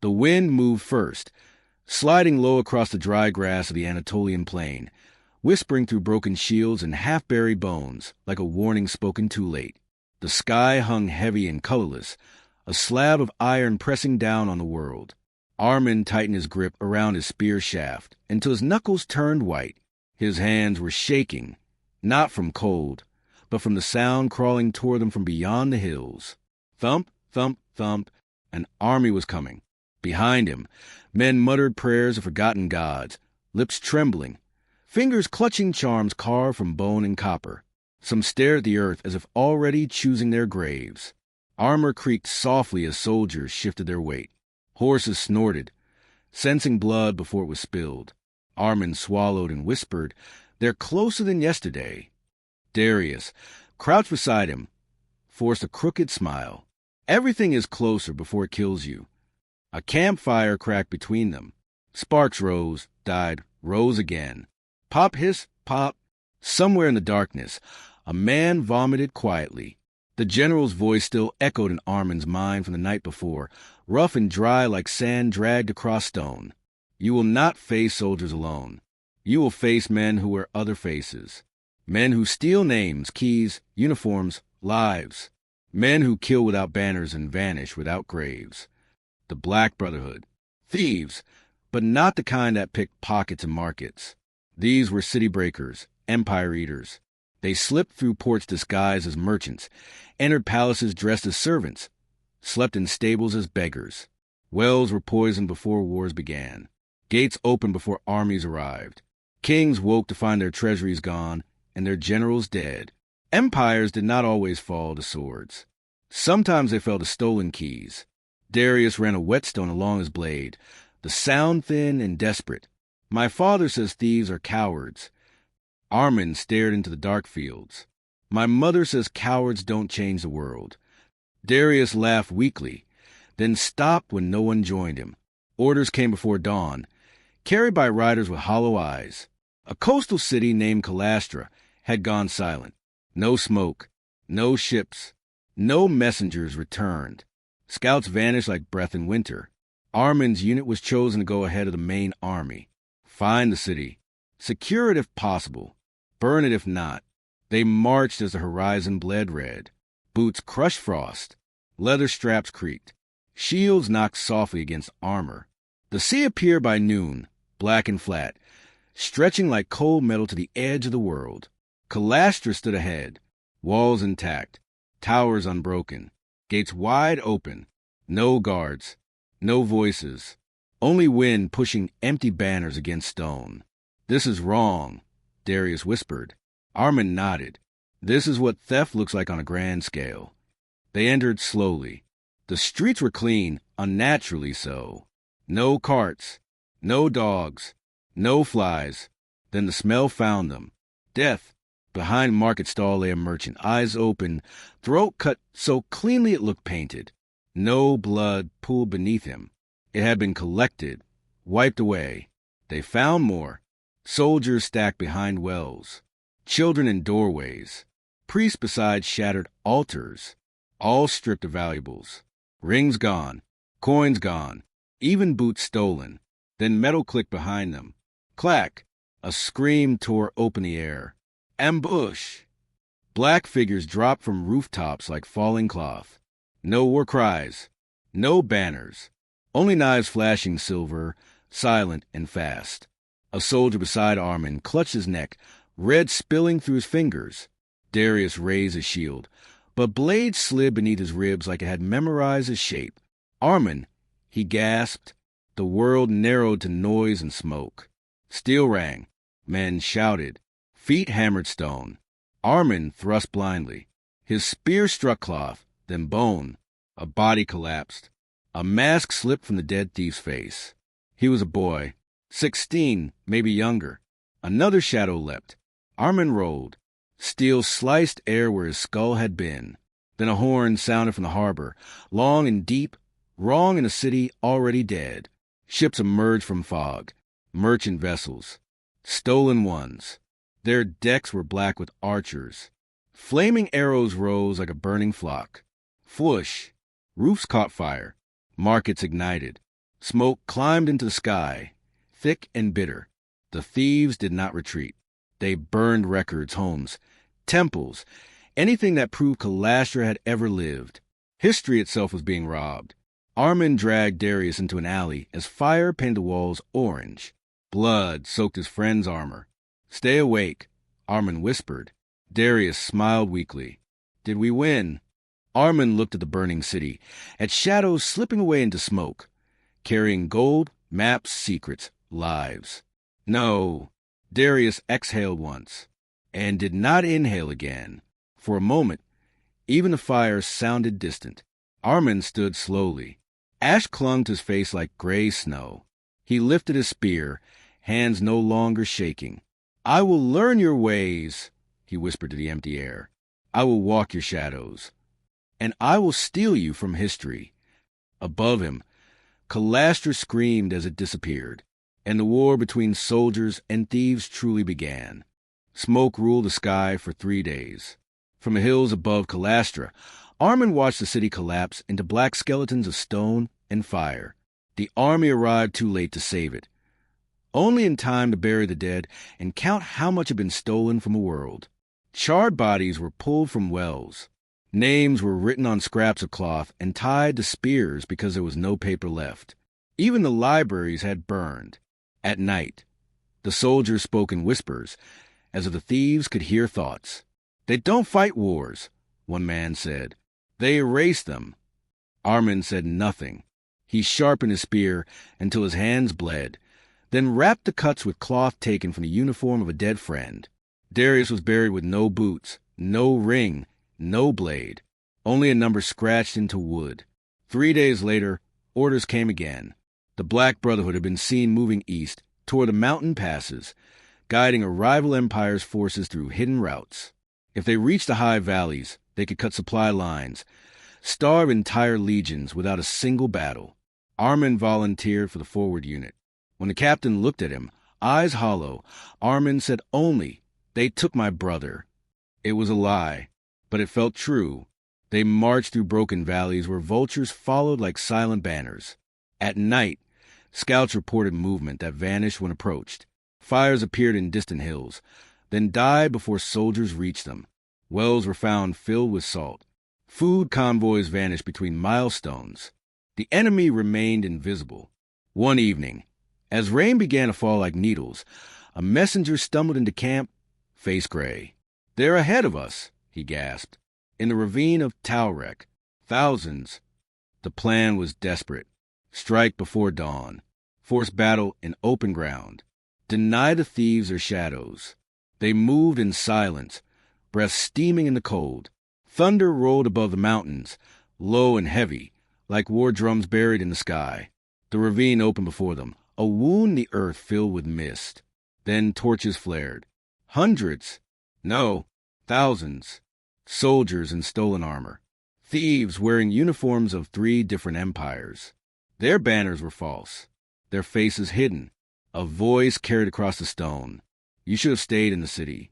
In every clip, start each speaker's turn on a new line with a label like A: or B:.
A: The wind moved first, sliding low across the dry grass of the Anatolian plain, whispering through broken shields and half-buried bones like a warning spoken too late. The sky hung heavy and colorless, a slab of iron pressing down on the world. Arman tightened his grip around his spear shaft until his knuckles turned white. His hands were shaking, not from cold, but from the sound crawling toward them from beyond the hills. Thump, thump, thump. An army was coming. Behind him, men muttered prayers of forgotten gods, lips trembling, fingers clutching charms carved from bone and copper. Some stared at the earth as if already choosing their graves. Armor creaked softly as soldiers shifted their weight. Horses snorted, sensing blood before it was spilled. Arman swallowed and whispered, "They're closer than yesterday." Darius, crouched beside him, forced a crooked smile. Everything is closer before it kills you. A campfire cracked between them. Sparks rose, died, rose again. Pop, hiss, pop. Somewhere in the darkness, a man vomited quietly. The general's voice still echoed in Arman's mind from the night before, rough and dry like sand dragged across stone. You will not face soldiers alone. You will face men who wear other faces. Men who steal names, keys, uniforms, lives. Men who kill without banners and vanish without graves. The Black Brotherhood. Thieves, but not the kind that picked pockets and markets. These were city breakers, empire eaters. They slipped through ports disguised as merchants, entered palaces dressed as servants, slept in stables as beggars. Wells were poisoned before wars began. Gates opened before armies arrived. Kings woke to find their treasuries gone and their generals dead. Empires did not always fall to swords. Sometimes they fell to stolen keys. Darius ran a whetstone along his blade, the sound thin and desperate. My father says thieves are cowards. Arman stared into the dark fields. My mother says cowards don't change the world. Darius laughed weakly, then stopped when no one joined him. Orders came before dawn, carried by riders with hollow eyes. A coastal city named Calastra had gone silent. No smoke, no ships, no messengers returned. Scouts vanished like breath in winter. Arman's unit was chosen to go ahead of the main army. Find the city. Secure it if possible. Burn it if not. They marched as the horizon bled red. Boots crushed frost. Leather straps creaked. Shields knocked softly against armor. The sea appeared by noon, black and flat, stretching like cold metal to the edge of the world. Calastra stood ahead, walls intact, towers unbroken, gates wide open, no guards, no voices, only wind pushing empty banners against stone. "This is wrong," Darius whispered. Arman nodded. "This is what theft looks like on a grand scale." They entered slowly. The streets were clean, unnaturally so. No carts, no dogs, no flies. Then the smell found them. Death. Behind market stall lay a merchant, eyes open, throat cut so cleanly it looked painted. No blood pooled beneath him. It had been collected, wiped away. They found more. Soldiers stacked behind wells. Children in doorways. Priests beside shattered altars. All stripped of valuables. Rings gone. Coins gone. Even boots stolen. Then metal clicked behind them. Clack! A scream tore open the air. Ambush! Black figures dropped from rooftops like falling cloth. No war cries. No banners. Only knives flashing silver, silent and fast. A soldier beside Arman clutched his neck, red spilling through his fingers. Darius raised his shield, but blades slid beneath his ribs like it had memorized his shape. "Arman," he gasped. The world narrowed to noise and smoke. Steel rang. Men shouted. Feet hammered stone. Arman thrust blindly. His spear struck cloth, then bone. A body collapsed. A mask slipped from the dead thief's face. He was a boy, 16, maybe younger. Another shadow leapt. Arman rolled. Steel sliced air where his skull had been. Then a horn sounded from the harbor, long and deep, wrong in a city already dead. Ships emerged from fog. Merchant vessels. Stolen ones. Their decks were black with archers. Flaming arrows rose like a burning flock. Fwoosh! Roofs caught fire. Markets ignited. Smoke climbed into the sky, thick and bitter. The thieves did not retreat. They burned records, homes, temples, anything that proved Calastra had ever lived. History itself was being robbed. Arman dragged Darius into an alley as fire painted the walls orange. Blood soaked his friend's armor. "Stay awake," Arman whispered. Darius smiled weakly. "Did we win?" Arman looked at the burning city, at shadows slipping away into smoke, carrying gold, maps, secrets, lives. "No." Darius exhaled once, and did not inhale again. For a moment, even the fire sounded distant. Arman stood slowly. Ash clung to his face like gray snow. He lifted his spear, hands no longer shaking. "I will learn your ways," he whispered to the empty air. "I will walk your shadows, and I will steal you from history." Above him, Calastra screamed as it disappeared, and the war between soldiers and thieves truly began. Smoke ruled the sky for 3 days. From the hills above Calastra, Arman watched the city collapse into black skeletons of stone and fire. The army arrived too late to save it, only in time to bury the dead and count how much had been stolen from a world. Charred bodies were pulled from wells. Names were written on scraps of cloth and tied to spears because there was no paper left. Even the libraries had burned. At night, the soldiers spoke in whispers, as if the thieves could hear thoughts. "They don't fight wars," one man said. "They erase them." Arman said nothing. He sharpened his spear until his hands bled, then wrapped the cuts with cloth taken from the uniform of a dead friend. Darius was buried with no boots, no ring, no blade, only a number scratched into wood. 3 days later, orders came again. The Black Brotherhood had been seen moving east toward the mountain passes, guiding a rival empire's forces through hidden routes. If they reached the high valleys, they could cut supply lines, starve entire legions without a single battle. Arman volunteered for the forward unit. When the captain looked at him, eyes hollow, Arman said only, "They took my brother." It was a lie, but it felt true. They marched through broken valleys where vultures followed like silent banners. At night, scouts reported movement that vanished when approached. Fires appeared in distant hills, then died before soldiers reached them. Wells were found filled with salt. Food convoys vanished between milestones. The enemy remained invisible. One evening, as rain began to fall like needles, a messenger stumbled into camp, face gray. "They're ahead of us," he gasped. "In the ravine of Taurek. Thousands." The plan was desperate. Strike before dawn. Force battle in open ground. Deny the thieves their shadows. They moved in silence, breath steaming in the cold. Thunder rolled above the mountains, low and heavy, like war drums buried in the sky. The ravine opened before them, a wound in the earth filled with mist. Then torches flared. Hundreds, no, thousands. Soldiers in stolen armor. Thieves wearing uniforms of 3 different empires. Their banners were false, their faces hidden. A voice carried across the stone. "You should have stayed in the city."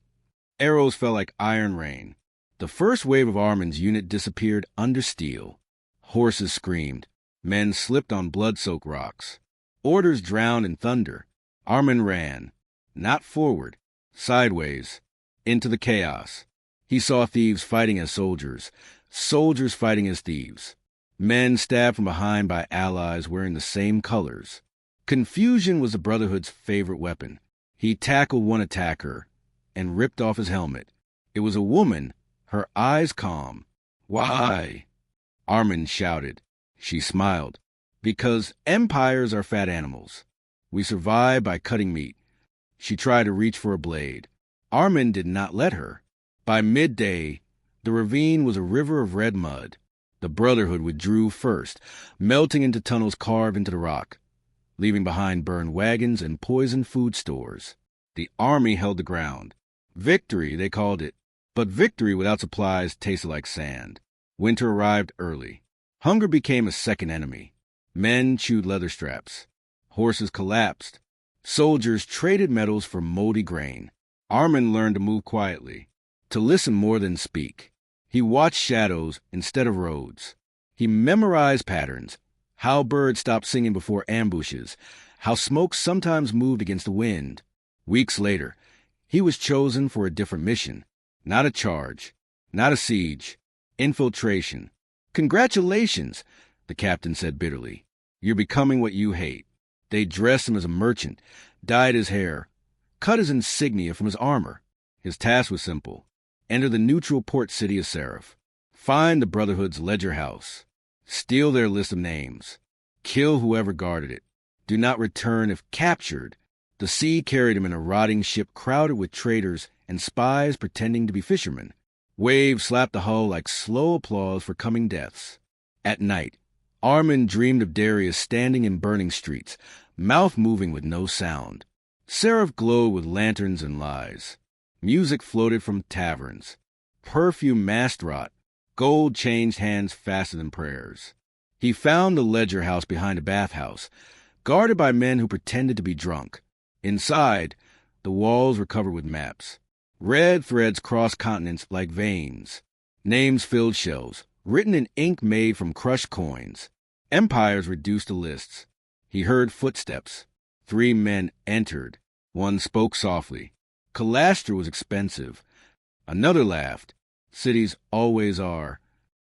A: Arrows fell like iron rain. The first wave of Arman's unit disappeared under steel. Horses screamed. Men slipped on blood-soaked rocks. Orders drowned in thunder. Arman ran, not forward, sideways, into the chaos. He saw thieves fighting as soldiers, soldiers fighting as thieves. Men stabbed from behind by allies wearing the same colors. Confusion was the Brotherhood's favorite weapon. He tackled one attacker and ripped off his helmet. It was a woman, her eyes calm. "Why?" Arman shouted. She smiled. "Because empires are fat animals. We survive by cutting meat." She tried to reach for a blade. Arman did not let her. By midday, the ravine was a river of red mud. The Brotherhood withdrew first, melting into tunnels carved into the rock, leaving behind burned wagons and poisoned food stores. The army held the ground. Victory, they called it. But victory without supplies tasted like sand. Winter arrived early. Hunger became a second enemy. Men chewed leather straps. Horses collapsed. Soldiers traded metals for moldy grain. Arman learned to move quietly, to listen more than speak. He watched shadows instead of roads. He memorized patterns, how birds stopped singing before ambushes, how smoke sometimes moved against the wind. Weeks later, he was chosen for a different mission. Not a charge, not a siege, infiltration. "Congratulations," the captain said bitterly. "You're becoming what you hate." They dressed him as a merchant, dyed his hair, cut his insignia from his armor. His task was simple: enter the neutral port city of Sera, find the Brotherhood's ledger house, steal their list of names, kill whoever guarded it. Do not return if captured. The sea carried him in a rotting ship crowded with traders and spies pretending to be fishermen. Waves slapped the hull like slow applause for coming deaths. At night, Arman dreamed of Darius standing in burning streets, mouth moving with no sound. Sera glowed with lanterns and lies. Music floated from taverns. Perfume masked rot. Gold changed hands faster than prayers. He found the ledger house behind a bathhouse, guarded by men who pretended to be drunk. Inside, the walls were covered with maps. Red threads crossed continents like veins. Names filled shelves, written in ink made from crushed coins. Empires reduced to lists. He heard footsteps. 3 men entered. One spoke softly. Calastra was expensive. Another laughed. Cities always are.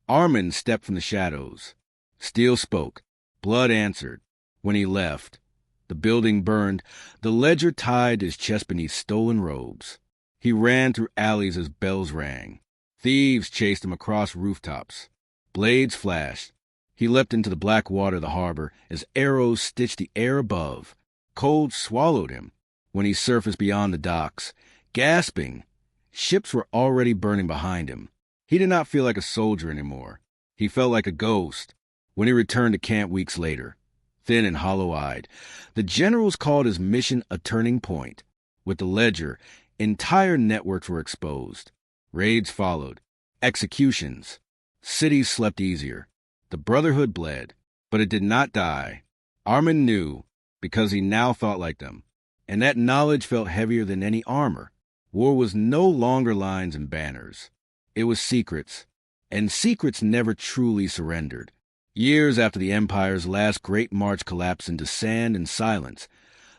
A: Arman stepped from the shadows. Steel spoke. Blood answered. When he left, the building burned, the ledger tied his chest beneath stolen robes. He ran through alleys as bells rang. Thieves chased him across rooftops. Blades flashed. He leapt into the black water of the harbor as arrows stitched the air above. Cold swallowed him when he surfaced beyond the docks, gasping. Ships were already burning behind him. He did not feel like a soldier anymore. He felt like a ghost. When he returned to camp weeks later, thin and hollow-eyed, the generals called his mission a turning point. With the ledger, entire networks were exposed. Raids followed. Executions. Cities slept easier. The Brotherhood bled, but it did not die. Arman knew, because he now thought like them, and that knowledge felt heavier than any armor. War was no longer lines and banners. It was secrets, and secrets never truly surrendered. Years after the Empire's last great march collapsed into sand and silence,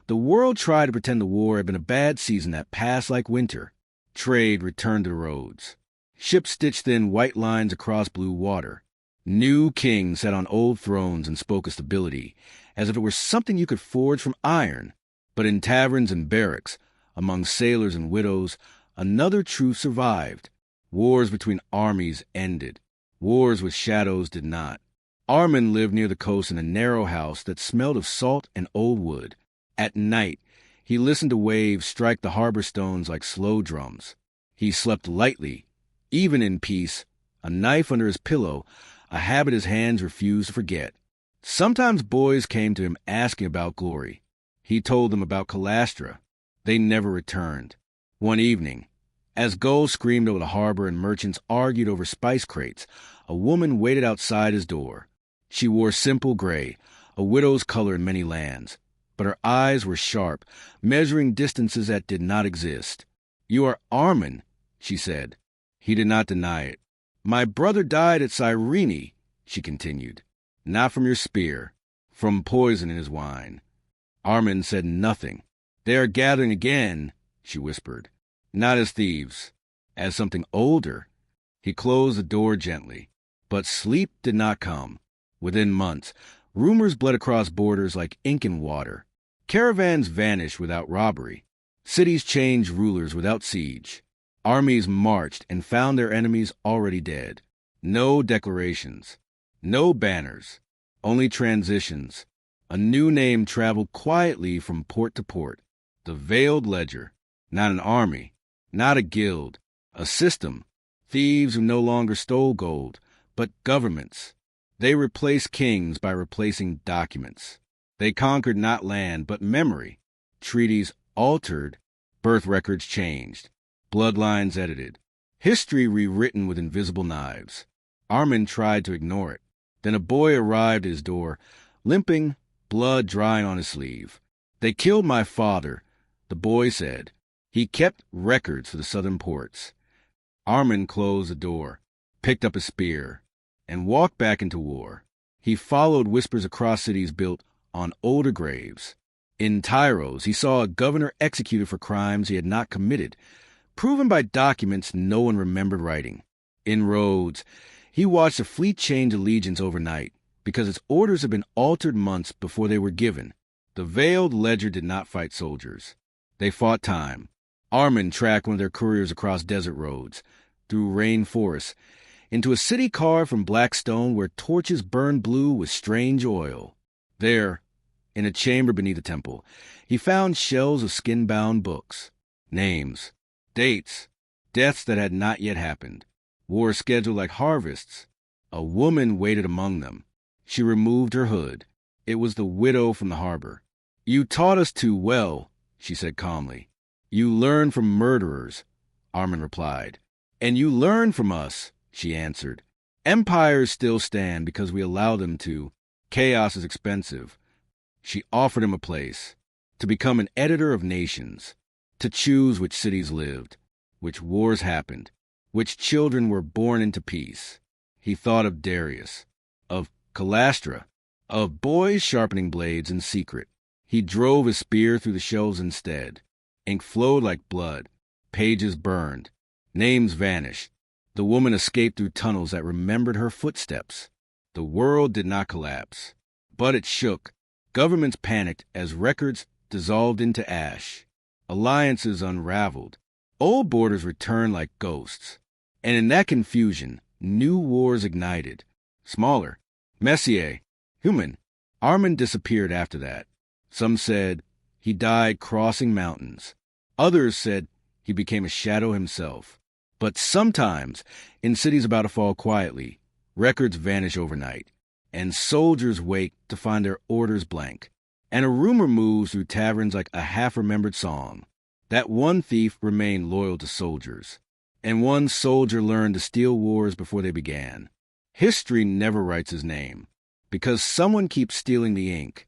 A: the world tried to pretend the war had been a bad season that passed like winter. Trade returned to the roads. Ships stitched thin white lines across blue water. New kings sat on old thrones and spoke of stability, as if it were something you could forge from iron. But in taverns and barracks, among sailors and widows, another truth survived. Wars between armies ended. Wars with shadows did not. Arman lived near the coast in a narrow house that smelled of salt and old wood. At night, he listened to waves strike the harbor stones like slow drums. He slept lightly, even in peace, a knife under his pillow, a habit his hands refused to forget. Sometimes boys came to him asking about glory. He told them about Calastra. They never returned. One evening, as gulls screamed over the harbor and merchants argued over spice crates, a woman waited outside his door. She wore simple gray, a widow's color in many lands, but her eyes were sharp, measuring distances that did not exist. "You are Arman," she said. He did not deny it. "My brother died at Cyrene," she continued. "Not from your spear, from poison in his wine." Arman said nothing. "They are gathering again," she whispered. "Not as thieves, as something older." He closed the door gently, but sleep did not come. Within months, rumors bled across borders like ink and water. Caravans vanished without robbery. Cities changed rulers without siege. Armies marched and found their enemies already dead. No declarations, no banners, only transitions. A new name traveled quietly from port to port. The Veiled Ledger. Not an army, not a guild, a system. Thieves who no longer stole gold, but governments. They replaced kings by replacing documents. They conquered not land, but memory. Treaties altered, birth records changed, bloodlines edited, history rewritten with invisible knives. Arman tried to ignore it. Then a boy arrived at his door, limping, blood drying on his sleeve. "They killed my father," the boy said. "He kept records for the southern ports." Arman closed the door, picked up a spear, and walked back into war. He followed whispers across cities built on older graves. In Tyros, he saw a governor executed for crimes he had not committed, proven by documents no one remembered writing. In Rhodes, he watched a fleet change allegiance overnight because its orders had been altered months before they were given. The veiled ledger did not fight soldiers. They fought time. Arman tracked one of their couriers across desert roads, through rainforests, into a city carved from black stone where torches burned blue with strange oil. There, in a chamber beneath the temple, he found shelves of skin-bound books, names, dates, deaths that had not yet happened, wars scheduled like harvests. A woman waited among them. She removed her hood. It was the widow from the harbor. "You taught us too well," she said calmly. "You learn from murderers," Arman replied. "And you learn from us," she answered. "Empires still stand because we allow them to. Chaos is expensive." She offered him a place, to become an editor of nations, to choose which cities lived, which wars happened, which children were born into peace. He thought of Darius, of Calastra, of boys sharpening blades in secret. He drove his spear through the shelves instead. Ink flowed like blood. Pages burned. Names vanished. The woman escaped through tunnels that remembered her footsteps. The world did not collapse, but it shook. Governments panicked as records dissolved into ash. Alliances unraveled. Old borders returned like ghosts. And in that confusion, new wars ignited. Smaller, messier, human. Arman disappeared after that. Some said he died crossing mountains. Others said he became a shadow himself. But sometimes, in cities about to fall quietly, records vanish overnight, and soldiers wake to find their orders blank. And a rumor moves through taverns like a half-remembered song. That one thief remained loyal to soldiers, and one soldier learned to steal wars before they began. History never writes his name, because someone keeps stealing the ink.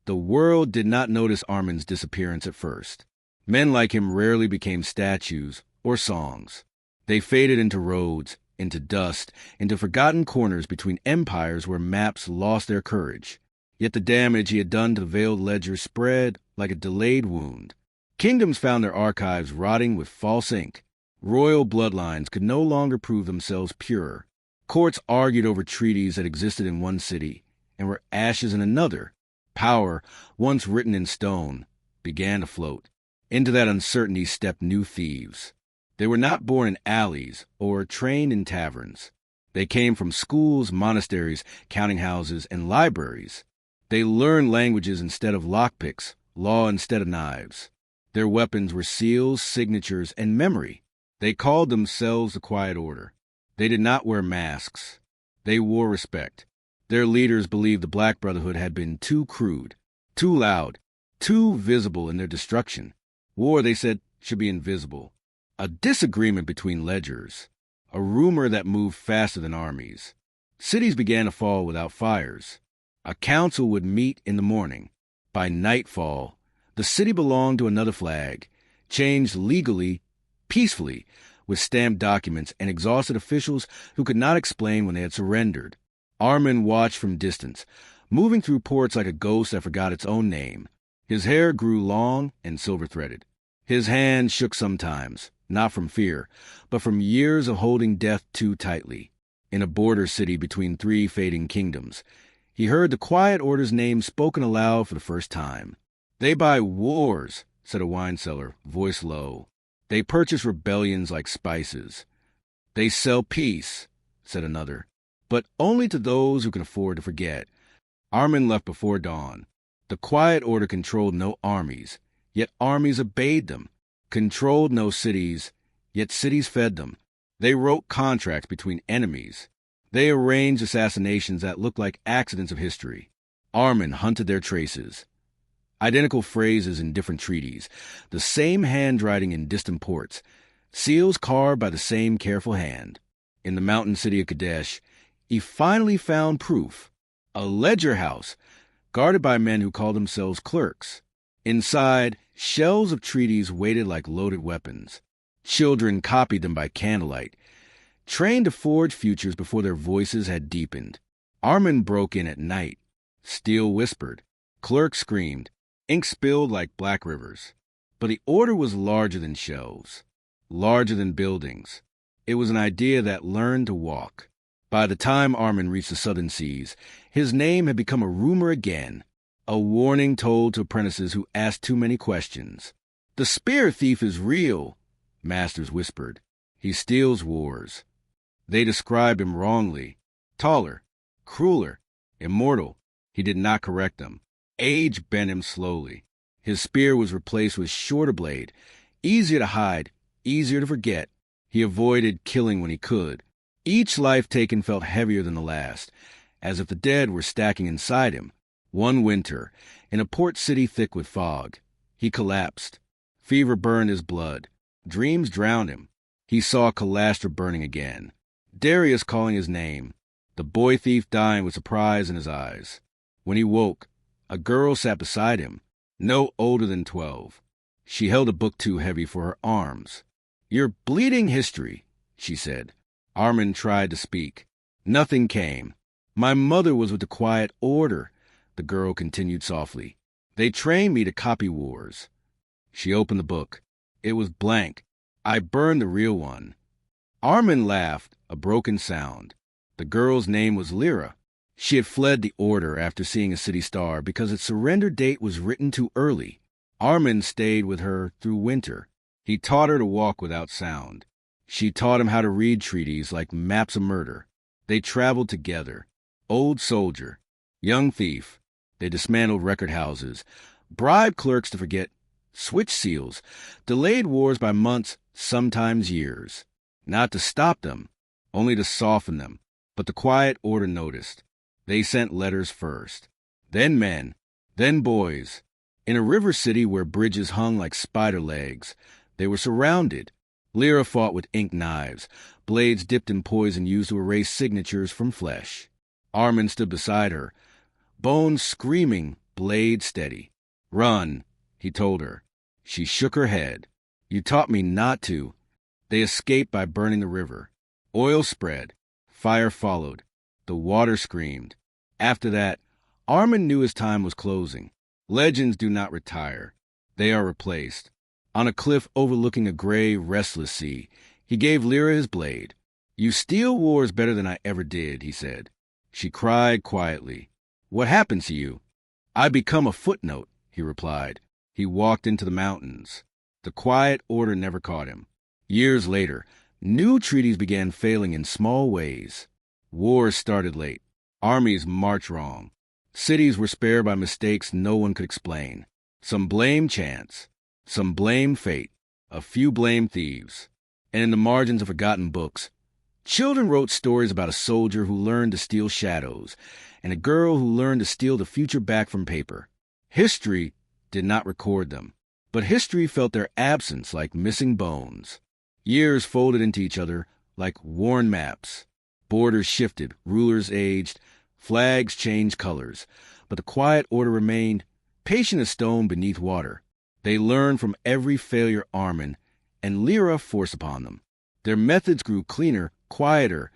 A: The world did not notice Arman's disappearance at first. Men like him rarely became statues or songs. They faded into roads, into dust, into forgotten corners between empires where maps lost their courage. Yet the damage he had done to the veiled ledger spread like a delayed wound. Kingdoms found their archives rotting with false ink. Royal bloodlines could no longer prove themselves pure. Courts argued over treaties that existed in one city and were ashes in another. Power, once written in stone, began to float. Into that uncertainty stepped new thieves. They were not born in alleys or trained in taverns. They came from schools, monasteries, counting houses, and libraries. They learned languages instead of lockpicks, law instead of knives. Their weapons were seals, signatures, and memory. They called themselves the Quiet Order. They did not wear masks. They wore respect. Their leaders believed the Black Brotherhood had been too crude, too loud, too visible in their destruction. War, they said, should be invisible. A disagreement between ledgers. A rumor that moved faster than armies. Cities began to fall without fires. A council would meet in the morning. By nightfall, the city belonged to another flag, changed legally, peacefully, with stamped documents and exhausted officials who could not explain when they had surrendered. Arman watched from distance, moving through ports like a ghost that forgot its own name. His hair grew long and silver-threaded. His hands shook sometimes, not from fear, but from years of holding death too tightly. In a border city between three fading kingdoms, he heard the Quiet Order's name spoken aloud for the first time. "They buy wars," said a wine seller, voice low. "They purchase rebellions like spices." "They sell peace," said another, "but only to those who can afford to forget." Arman left before dawn. The Quiet Order controlled no armies, yet armies obeyed them. Controlled no cities, yet cities fed them. They wrote contracts between enemies. They arranged assassinations that looked like accidents of history. Arman hunted their traces. Identical phrases in different treaties, the same handwriting in distant ports, seals carved by the same careful hand. In the mountain city of Kadesh, he finally found proof. A ledger house, guarded by men who called themselves clerks. Inside, shelves of treaties waited like loaded weapons. Children copied them by candlelight, trained to forge futures before their voices had deepened. Arman broke in at night. Steel whispered. Clerk screamed. Ink spilled like black rivers. But the order was larger than shelves, larger than buildings. It was an idea that learned to walk. By the time Arman reached the southern seas, his name had become a rumor again, a warning told to apprentices who asked too many questions. "The spear thief is real," masters whispered. "He steals wars." They described him wrongly. Taller, crueler, immortal. He did not correct them. Age bent him slowly. His spear was replaced with shorter blade, easier to hide, easier to forget. He avoided killing when he could. Each life taken felt heavier than the last, as if the dead were stacking inside him. One winter, in a port city thick with fog, he collapsed. Fever burned his blood. Dreams drowned him. He saw Calastra burning again. Darius calling his name. The boy thief dying with surprise in his eyes. When he woke, a girl sat beside him, no older than 12. She held a book too heavy for her arms. "You're bleeding history," she said. Arman tried to speak. Nothing came. "My mother was with the Quiet Order," the girl continued softly. "They trained me to copy wars." She opened the book. It was blank. I burned the real one. Arman laughed, a broken sound. The girl's name was Lira. She had fled the Order after seeing a city star because its surrender date was written too early. Arman stayed with her through winter. He taught her to walk without sound. She taught him how to read treaties like maps of murder. They traveled together. Old soldier, young thief. They dismantled record houses, bribed clerks to forget, switched seals, delayed wars by months, sometimes years. Not to stop them, only to soften them. But the Quiet Order noticed. They sent letters first, then men, then boys. In a river city where bridges hung like spider legs, they were surrounded. Lira fought with ink knives, blades dipped in poison used to erase signatures from flesh. Arman stood beside her, bones screaming, blade steady. "Run," he told her. She shook her head. "You taught me not to." They escaped by burning the river. Oil spread. Fire followed. The water screamed. After that, Arman knew his time was closing. Legends do not retire. They are replaced. On a cliff overlooking a gray, restless sea, he gave Lira his blade. "You steal wars better than I ever did," he said. She cried quietly. "What happened to you?" "I become a footnote," he replied. He walked into the mountains. The Quiet Order never caught him. Years later, new treaties began failing in small ways. Wars started late. Armies marched wrong. Cities were spared by mistakes no one could explain. Some blamed chance. Some blamed fate. A few blamed thieves. And in the margins of forgotten books, children wrote stories about a soldier who learned to steal shadows and a girl who learned to steal the future back from paper. History did not record them, but history felt their absence like missing bones. Years folded into each other like worn maps. Borders shifted, rulers aged, flags changed colors, but the Quiet Order remained, patient as stone beneath water. They learned from every failure Arman and Lira forced upon them. Their methods grew cleaner, quieter,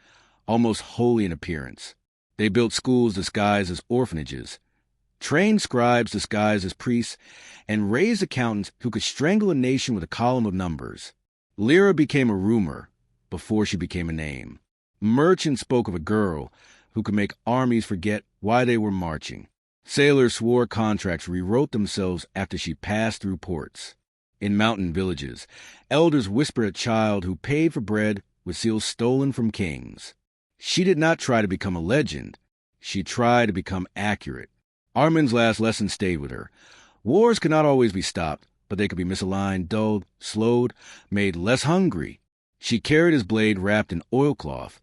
A: almost holy in appearance. They built schools disguised as orphanages, trained scribes disguised as priests, and raised accountants who could strangle a nation with a column of numbers. Lira became a rumor before she became a name. Merchants spoke of a girl who could make armies forget why they were marching. Sailors swore contracts rewrote themselves after she passed through ports. In mountain villages, elders whispered a child who paid for bread with seals stolen from kings. She did not try to become a legend. She tried to become accurate. Arman's last lesson stayed with her. Wars could not always be stopped, but they could be misaligned, dulled, slowed, made less hungry. She carried his blade wrapped in oilcloth,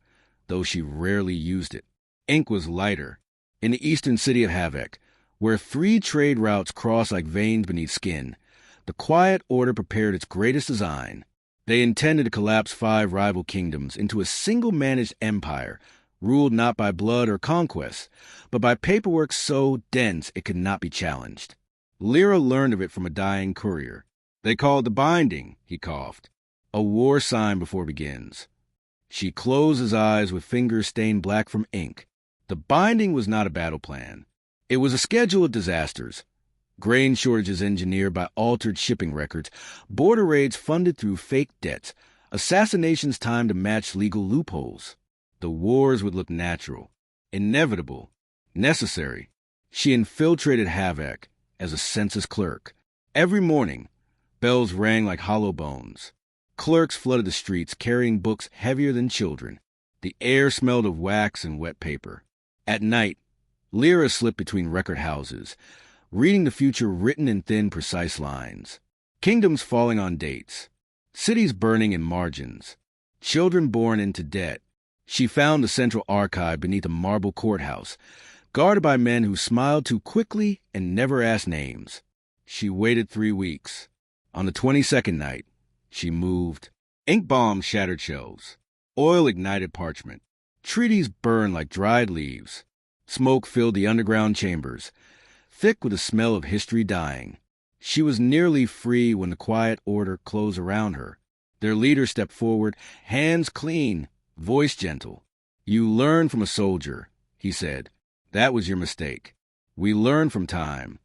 A: though she rarely used it. Ink was lighter. In the eastern city of Havoc, where 3 trade routes crossed like veins beneath skin, the Quiet Order prepared its greatest design. They intended to collapse 5 rival kingdoms into a single managed empire, ruled not by blood or conquest, but by paperwork so dense it could not be challenged. Lira learned of it from a dying courier. "They call it the binding," he coughed. "A war sign before it begins." She closed his eyes with fingers stained black from ink. The binding was not a battle plan. It was a schedule of disasters. Grain shortages engineered by altered shipping records, border raids funded through fake debts, assassinations timed to match legal loopholes. The wars would look natural, inevitable, necessary. She infiltrated havoc as a census clerk. Every morning, bells rang like hollow bones. Clerks flooded the streets carrying books heavier than children. The air smelled of wax and wet paper. At night, Lira slipped between record houses, reading the future written in thin, precise lines. Kingdoms falling on dates. Cities burning in margins. Children born into debt. She found the central archive beneath a marble courthouse, guarded by men who smiled too quickly and never asked names. She waited 3 weeks. On the 22nd night, she moved. Ink bombs shattered shelves. Oil ignited parchment. Treaties burned like dried leaves. Smoke filled the underground chambers, thick with the smell of history dying. She was nearly free when the quiet order closed around her. Their leader stepped forward, hands clean, voice gentle. "You learned from a soldier," he said. "That was your mistake. We learned from time."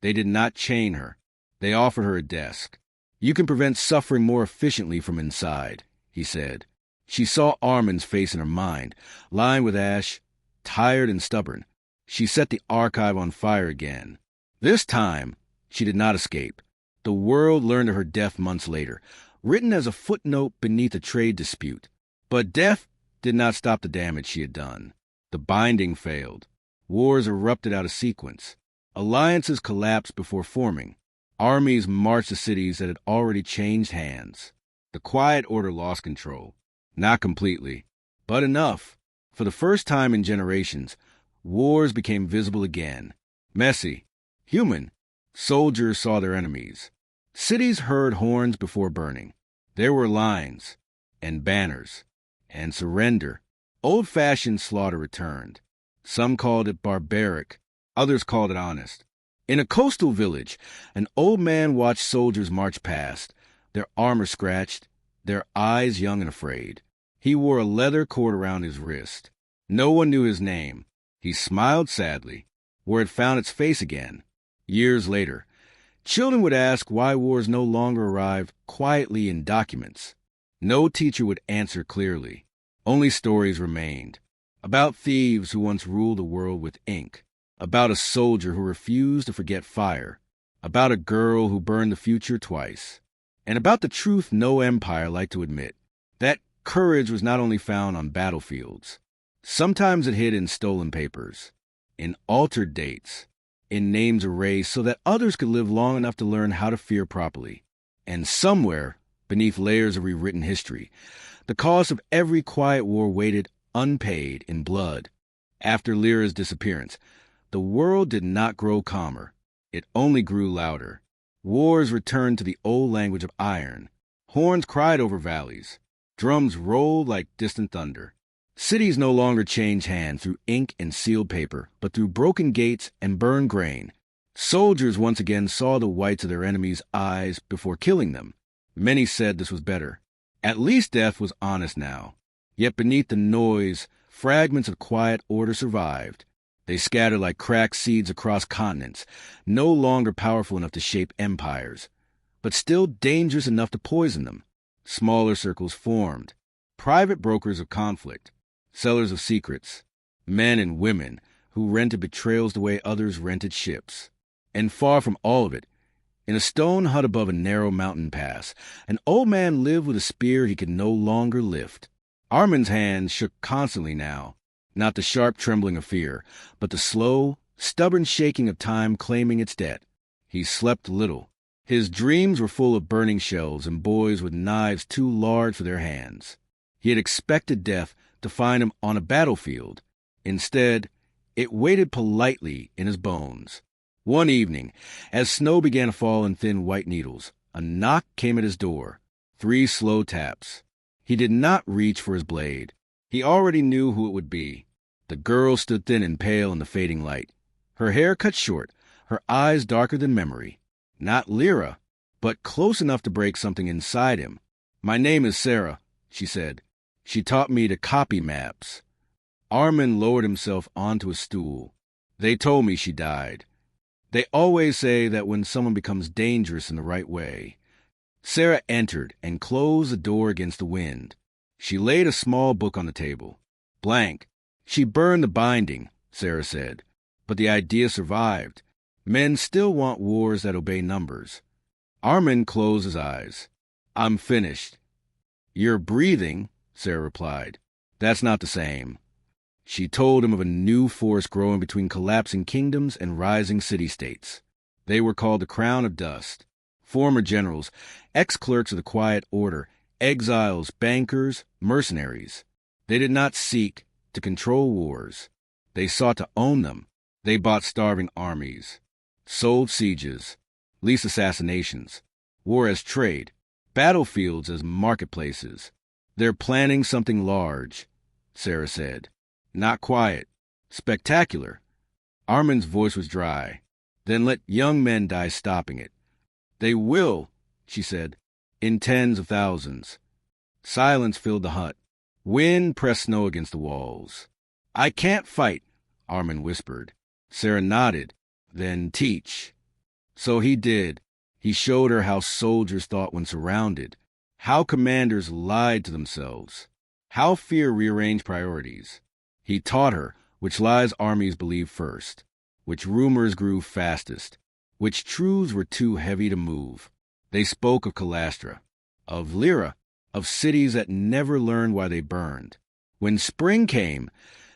A: They did not chain her. They offered her a desk. "You can prevent suffering more efficiently from inside," he said. She saw Arman's face in her mind, lined with ash, tired and stubborn. She set the archive on fire again. This time, she did not escape. The world learned of her death months later, written as a footnote beneath a trade dispute. But death did not stop the damage she had done. The binding failed. Wars erupted out of sequence. Alliances collapsed before forming. Armies marched to cities that had already changed hands. The quiet order lost control. Not completely, but enough. For the first time in generations, wars became visible again. Messy, human. Soldiers saw their enemies. Cities heard horns before burning. There were lines, and banners, and surrender. Old-fashioned slaughter returned. Some called it barbaric, others called it honest. In a coastal village, an old man watched soldiers march past, their armor scratched, their eyes young and afraid. He wore a leather cord around his wrist. No one knew his name. He smiled sadly, where it found its face again. Years later, children would ask why wars no longer arrived quietly in documents. No teacher would answer clearly. Only stories remained. About thieves who once ruled the world with ink. About a soldier who refused to forget fire. About a girl who burned the future twice. And about the truth no empire liked to admit. That courage was not only found on battlefields. Sometimes it hid in stolen papers, in altered dates, in names erased so that others could live long enough to learn how to fear properly. And somewhere, beneath layers of rewritten history, the cost of every quiet war waited unpaid in blood. After Lira's disappearance, the world did not grow calmer. It only grew louder. Wars returned to the old language of iron. Horns cried over valleys. Drums rolled like distant thunder. Cities no longer changed hands through ink and sealed paper, but through broken gates and burned grain. Soldiers once again saw the whites of their enemies' eyes before killing them. Many said this was better. At least death was honest now. Yet beneath the noise, fragments of quiet order survived. They scattered like cracked seeds across continents, no longer powerful enough to shape empires, but still dangerous enough to poison them. Smaller circles formed, private brokers of conflict, sellers of secrets, men and women who rented betrayals the way others rented ships. And far from all of it, in a stone hut above a narrow mountain pass, an old man lived with a spear he could no longer lift. Arman's hands shook constantly now, not the sharp trembling of fear, but the slow, stubborn shaking of time claiming its debt. He slept little. His dreams were full of burning shells and boys with knives too large for their hands. He had expected death to find him on a battlefield. Instead, it waited politely in his bones. One evening, as snow began to fall in thin white needles, a knock came at his door. 3 slow taps. He did not reach for his blade. He already knew who it would be. The girl stood thin and pale in the fading light. Her hair cut short, her eyes darker than memory. Not Lira, but close enough to break something inside him. "My name is Sera," she said. "She taught me to copy maps." Arman lowered himself onto a stool. They told me she died. They always say that when someone becomes dangerous in the right way. Sera entered and closed the door against the wind. She laid a small book on the table. Blank. She burned the binding, Sera said. But the idea survived. Men still want wars that obey numbers. Arman closed his eyes. I'm finished. You're breathing, Sera replied. That's not the same. She told him of a new force growing between collapsing kingdoms and rising city-states. They were called the Crown of Dust. Former generals, ex-clerks of the Quiet Order, exiles, bankers, mercenaries. They did not seek to control wars. They sought to own them. They bought starving armies, sold sieges, leased assassinations, war as trade, battlefields as marketplaces. They're planning something large, Sera said. Not quiet, spectacular. Arman's voice was dry. Then let young men die stopping it. They will, she said, in tens of thousands. Silence filled the hut. Wind pressed snow against the walls. I can't fight, Arman whispered. Sera nodded. Then teach. So he did. He showed her how soldiers thought when surrounded, how commanders lied to themselves, how fear rearranged priorities. He taught her which lies armies believed first, which rumors grew fastest, which truths were too heavy to move. They spoke of Calastra, of Lira, of cities that never learned why they burned. When spring came,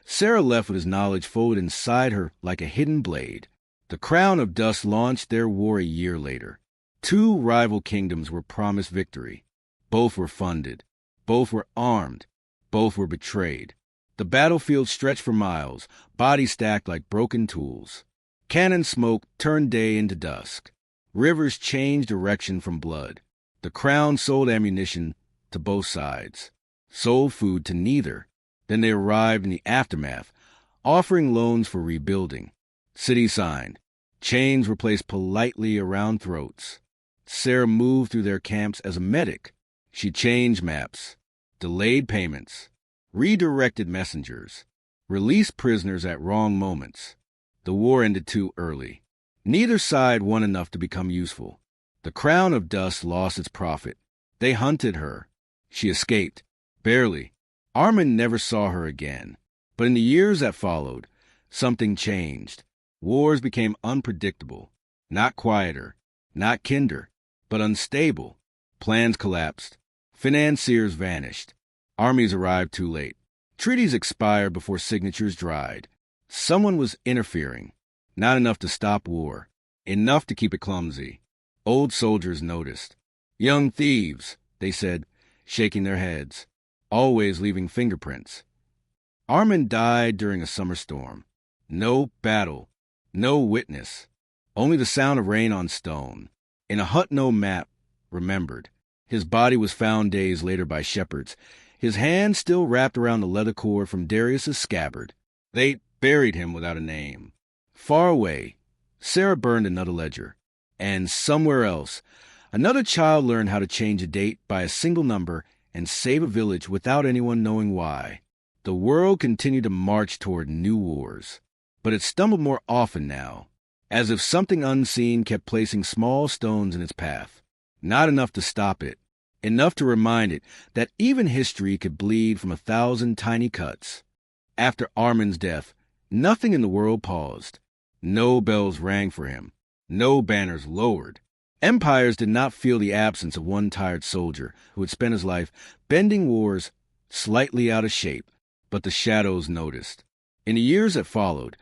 A: Sera left with his knowledge folded inside her like a hidden blade. The Crown of Dust launched their war a year later. 2 rival kingdoms were promised victory. Both were funded. Both were armed. Both were betrayed. The battlefield stretched for miles, bodies stacked like broken tools. Cannon smoke turned day into dusk. Rivers changed direction from blood. The Crown sold ammunition to both sides, sold food to neither. Then they arrived in the aftermath, offering loans for rebuilding. Cities signed. Chains were placed politely around throats. Sera moved through their camps as a medic. She changed maps, delayed payments, redirected messengers, released prisoners at wrong moments. The war ended too early. Neither side won enough to become useful. The Crown of Dust lost its profit. They hunted her. She escaped. Barely. Arman never saw her again. But in the years that followed, something changed. Wars became unpredictable. Not quieter, not kinder, but unstable. Plans collapsed. Financiers vanished. Armies arrived too late. Treaties expired before signatures dried. Someone was interfering. Not enough to stop war. Enough to keep it clumsy. Old soldiers noticed. Young thieves, they said, shaking their heads, always leaving fingerprints. Arman died during a summer storm. No battle. No witness. Only the sound of rain on stone. In a hut no map remembered. His body was found days later by shepherds, his hand still wrapped around the leather cord from Darius's scabbard. They buried him without a name. Far away, Sera burned another ledger. And somewhere else, another child learned how to change a date by a single number and save a village without anyone knowing why. The world continued to march toward new wars. But it stumbled more often now, as if something unseen kept placing small stones in its path. Not enough to stop it, enough to remind it that even history could bleed from 1,000 tiny cuts. After Arman's death, nothing in the world paused. No bells rang for him, no banners lowered. Empires did not feel the absence of one tired soldier who had spent his life bending wars slightly out of shape, but the shadows noticed. In the years that followed,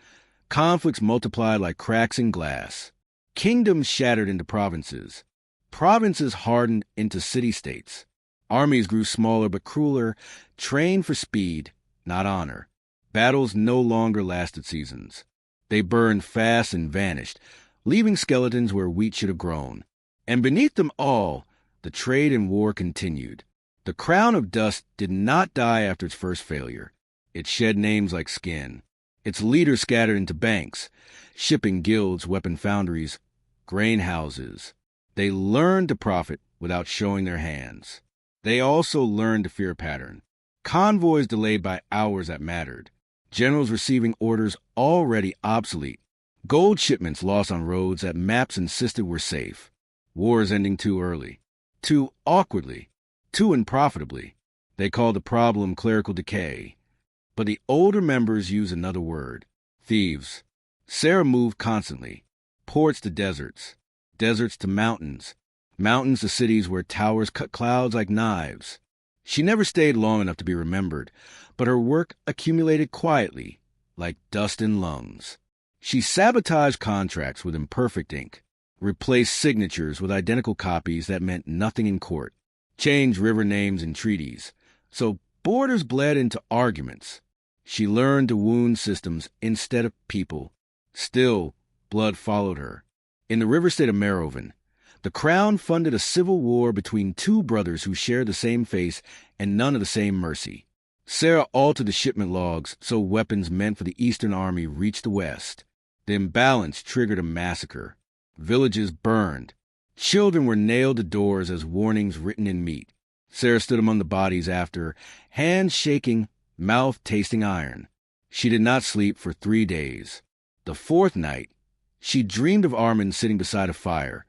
A: conflicts multiplied like cracks in glass. Kingdoms shattered into provinces. Provinces hardened into city-states. Armies grew smaller but crueler, trained for speed, not honor. Battles no longer lasted seasons. They burned fast and vanished, leaving skeletons where wheat should have grown. And beneath them all, the trade and war continued. The Crown of Dust did not die after its first failure. It shed names like skin. Its leaders scattered into banks, shipping guilds, weapon foundries, grain houses. They learned to profit without showing their hands. They also learned to fear pattern. Convoys delayed by hours that mattered. Generals receiving orders already obsolete. Gold shipments lost on roads that maps insisted were safe. Wars ending too early. Too awkwardly. Too unprofitably. They called the problem clerical decay. But the older members used another word. Thieves. Sera moved constantly. Ports to deserts. Deserts to mountains. Mountains to cities where towers cut clouds like knives. She never stayed long enough to be remembered, but her work accumulated quietly, like dust in lungs. She sabotaged contracts with imperfect ink, replaced signatures with identical copies that meant nothing in court, changed river names in treaties, so borders bled into arguments. She learned to wound systems instead of people. Still, blood followed her. In the river state of Merovan, the crown funded a civil war between two brothers who shared the same face and none of the same mercy. Sera altered the shipment logs so weapons meant for the Eastern Army reached the West. The imbalance triggered a massacre. Villages burned. Children were nailed to doors as warnings written in meat. Sera stood among the bodies after, hands shaking, mouth tasting iron. She did not sleep for 3 days. The 4th night, she dreamed of Arman sitting beside a fire,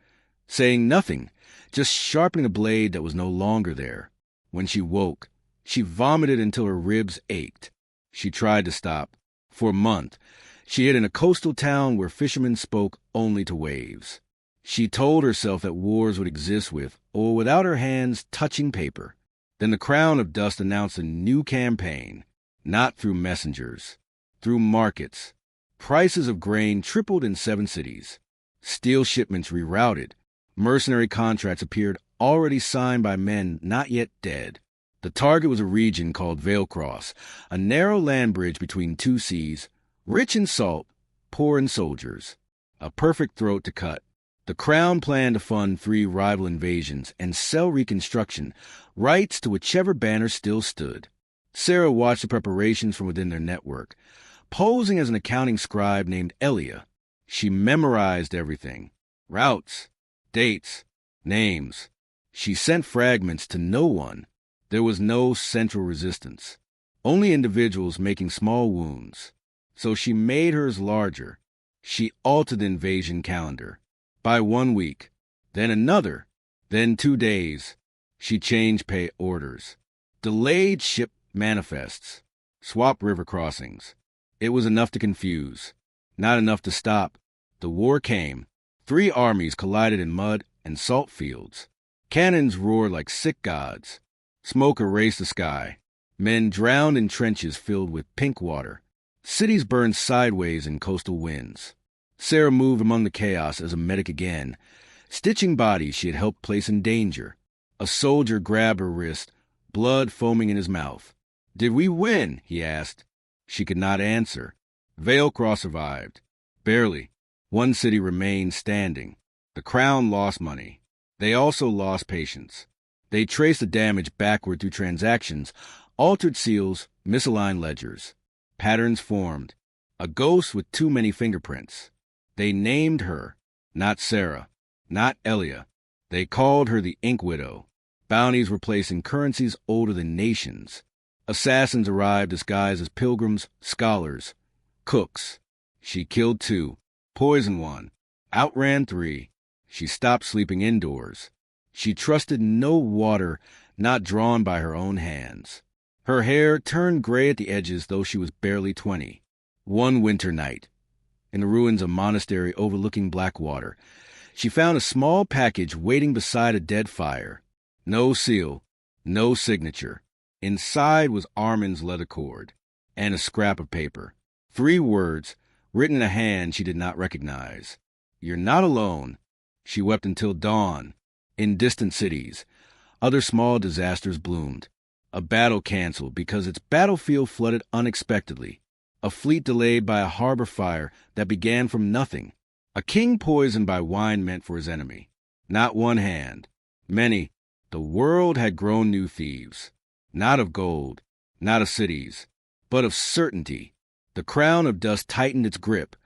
A: saying nothing, just sharpening a blade that was no longer there. When she woke, she vomited until her ribs ached. She tried to stop. For a month, she hid in a coastal town where fishermen spoke only to waves. She told herself that wars would exist with or without her hands touching paper. Then the Crown of Dust announced a new campaign, not through messengers, through markets. Prices of grain tripled in 7 cities. Steel shipments rerouted. Mercenary contracts appeared already signed by men not yet dead. The target was a region called Veilcross, a narrow land bridge between 2 seas, rich in salt, poor in soldiers. A perfect throat to cut. The Crown planned to fund 3 rival invasions and sell reconstruction, rights to whichever banner still stood. Sera watched the preparations from within their network, posing as an accounting scribe named Elia. She memorized everything. Routes, dates, names. She sent fragments to no one. There was no central resistance, only individuals making small wounds. So she made hers larger. She altered the invasion calendar. By 1 week, then another, then 2 days. She changed pay orders, delayed ship manifests, swapped river crossings. It was enough to confuse, not enough to stop. The war came. 3 armies collided in mud and salt fields. Cannons roared like sick gods. Smoke erased the sky. Men drowned in trenches filled with pink water. Cities burned sideways in coastal winds. Sera moved among the chaos as a medic again, stitching bodies she had helped place in danger. A soldier grabbed her wrist, blood foaming in his mouth. "Did we win?" he asked. She could not answer. Veilcross survived. Barely. 1 city remained standing. The Crown lost money. They also lost patience. They traced the damage backward through transactions, altered seals, misaligned ledgers. Patterns formed. A ghost with too many fingerprints. They named her, not Sera, not Elia. They called her the Ink Widow. Bounties were placed in currencies older than nations. Assassins arrived disguised as pilgrims, scholars, cooks. She killed 2, poisoned 1, outran 3. She stopped sleeping indoors. She trusted no water not drawn by her own hands. Her hair turned gray at the edges, though she was barely 20. One winter night, in the ruins of a monastery overlooking Blackwater, she found a small package waiting beside a dead fire. No seal, no signature. Inside was Arman's leather cord and a scrap of paper. 3 words, written in a hand she did not recognize. "You're not alone." She wept until dawn. In distant cities, other small disasters bloomed. A battle canceled because its battlefield flooded unexpectedly. A fleet delayed by a harbor fire that began from nothing. A king poisoned by wine meant for his enemy. Not one hand. Many. The world had grown new thieves. Not of gold, not of cities, but of certainty. The Crown of Dust tightened its grip,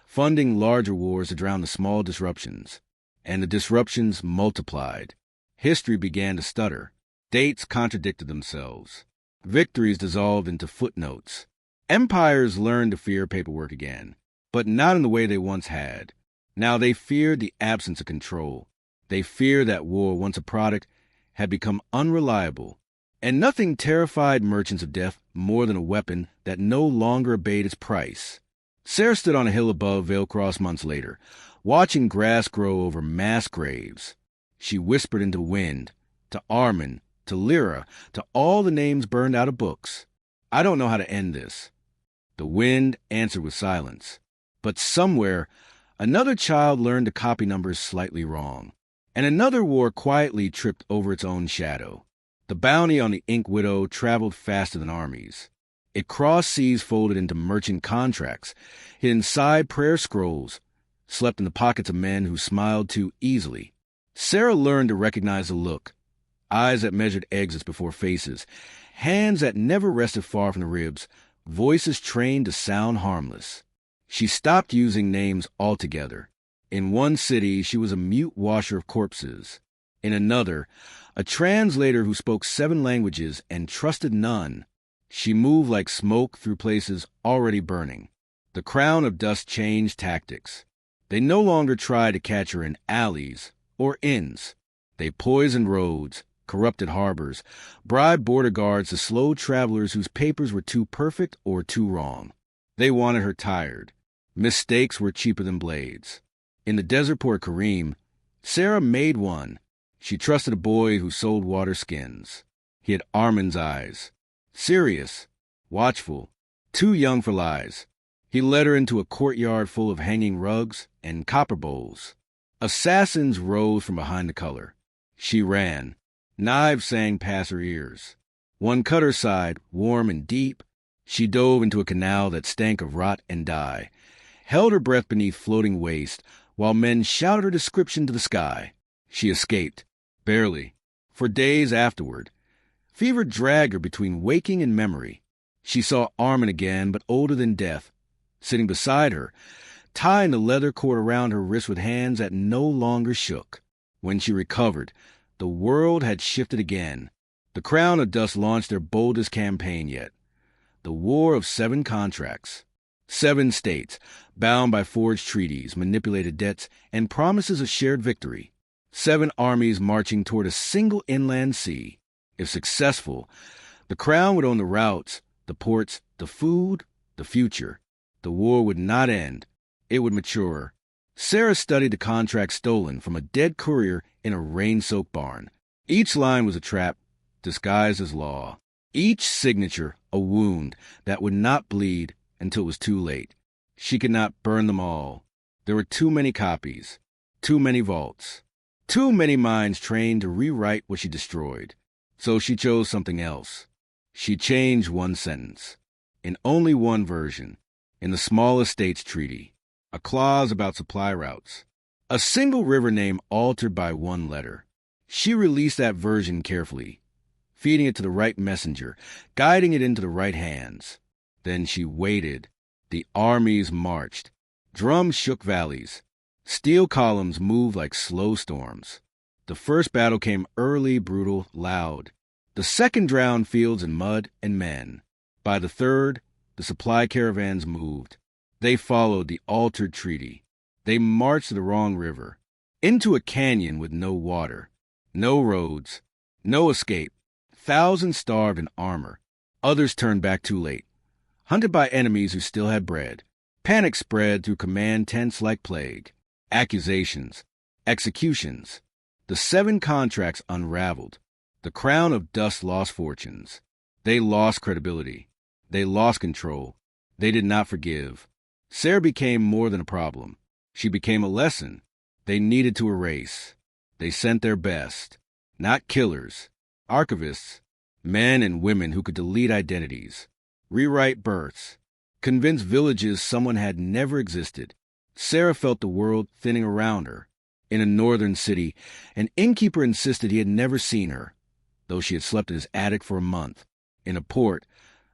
A: funding larger wars to drown the small disruptions. And the disruptions multiplied. History began to stutter. Dates contradicted themselves. Victories dissolved into footnotes. Empires learned to fear paperwork again, but not in the way they once had. Now they feared the absence of control. They feared that war, once a product, had become unreliable. And nothing terrified merchants of death more than a weapon that no longer obeyed its price. Sera stood on a hill above Veilcross months later, watching grass grow over mass graves. She whispered into wind, to Arman, to Lira, to all the names burned out of books. I don't know how to end this. The wind answered with silence. But somewhere, another child learned to copy numbers slightly wrong, and another war quietly tripped over its own shadow. The bounty on the Ink Widow traveled faster than armies. It crossed seas folded into merchant contracts, hid inside prayer scrolls, slept in the pockets of men who smiled too easily. Sera learned to recognize the look, eyes that measured exits before faces, hands that never rested far from the ribs, voices trained to sound harmless. She stopped using names altogether. In one city, she was a mute washer of corpses. In another, a translator who spoke 7 languages and trusted none. She moved like smoke through places already burning. The crown of dust changed tactics. They no longer tried to catch her in alleys or inns. They poisoned roads, corrupted harbors, bribed border guards to slow travelers whose papers were too perfect or too wrong. They wanted her tired. Mistakes were cheaper than blades. In the desert port Kareem, Sera made one. She trusted a boy who sold water skins. He had Arman's eyes. Serious, watchful, too young for lies. He led her into a courtyard full of hanging rugs and copper bowls. Assassins rose from behind the color. She ran. Knives sang past her ears. One cut her side, warm and deep. She dove into a canal that stank of rot and dye, held her breath beneath floating waste, while men shouted her description to the sky. She escaped. Barely. For days afterward. Fever dragged her between waking and memory. She saw Arman again, but older than death, sitting beside her, tying the leather cord around her wrist with hands that no longer shook. When she recovered, the world had shifted again. The Crown of Dust launched their boldest campaign yet. The War of 7 Contracts. 7 states, bound by forged treaties, manipulated debts, and promises of shared victory. 7 armies marching toward a single inland sea. If successful, the Crown would own the routes, the ports, the food, the future. The war would not end. It would mature. Sera studied the contract stolen from a dead courier in a rain-soaked barn. Each line was a trap, disguised as law. Each signature a wound that would not bleed until it was too late. She could not burn them all. There were too many copies, too many vaults, too many minds trained to rewrite what she destroyed. So she chose something else. She changed one sentence, in only one version, in the small estates treaty, a clause about supply routes, a single river name altered by one letter. She released that version carefully, feeding it to the right messenger, guiding it into the right hands. Then she waited. The armies marched. Drums shook valleys. Steel columns moved like slow storms. The first battle came early, brutal, loud. The second drowned fields in mud and men. By the third, the supply caravans moved. They followed the altered treaty. They marched to the wrong river, into a canyon with no water, no roads, no escape. Thousands starved in armor. Others turned back too late, hunted by enemies who still had bread. Panic spread through command tents like plague. Accusations, executions. The 7 contracts unraveled. The Crown of Dust lost fortunes. They lost credibility. They lost control. They did not forgive. Sera became more than a problem. She became a lesson. They needed to erase. They sent their best. Not killers. Archivists. Men and women who could delete identities. Rewrite births. Convince villages someone had never existed. Sera felt the world thinning around her. In a northern city, an innkeeper insisted he had never seen her, though she had slept in his attic for a month. In a port,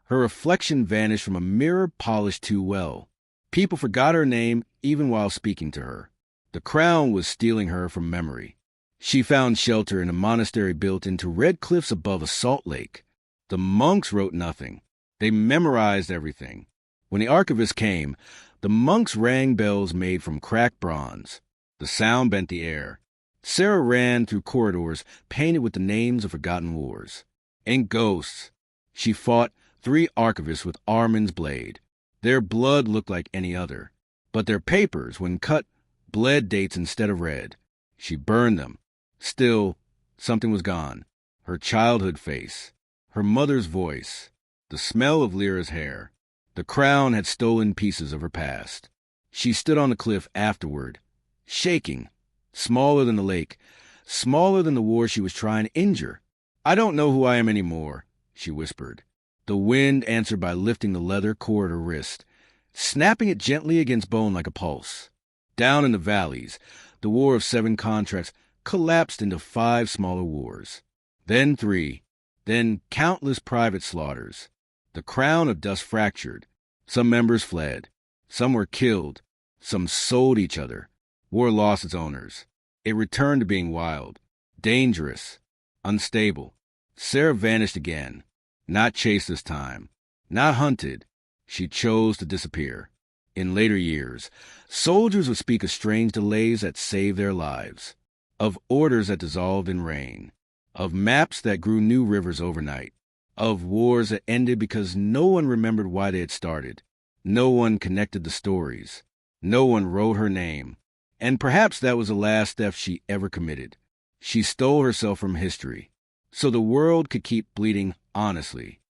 A: her reflection vanished from a mirror polished too well. People forgot her name even while speaking to her. The crown was stealing her from memory. She found shelter in a monastery built into red cliffs above a salt lake. The monks wrote nothing. They memorized everything. When the archivist came, the monks rang bells made from cracked bronze. The sound bent the air. Sera ran through corridors painted with the names of forgotten wars. And ghosts. She fought 3 archivists with Arman's blade. Their blood looked like any other, but their papers, when cut, bled dates instead of red. She burned them. Still, something was gone. Her childhood face, her mother's voice, the smell of Lira's hair. The crown had stolen pieces of her past. She stood on the cliff afterward, shaking, smaller than the lake, smaller than the war she was trying to injure. "I don't know who I am anymore," she whispered. The wind answered by lifting the leather cord at her wrist, snapping it gently against bone like a pulse. Down in the valleys, the War of 7 contracts collapsed into 5 smaller wars. Then 3. Then countless private slaughters. The crown of dust fractured. Some members fled. Some were killed. Some sold each other. War lost its owners. It returned to being wild, dangerous, unstable. Sera vanished again. Not chased this time. Not hunted. She chose to disappear. In later years, soldiers would speak of strange delays that saved their lives, of orders that dissolved in rain, of maps that grew new rivers overnight, of wars that ended because no one remembered why they had started. No one connected the stories. No one wrote her name. And perhaps that was the last theft she ever committed. She stole herself from history, so the world could keep bleeding honestly.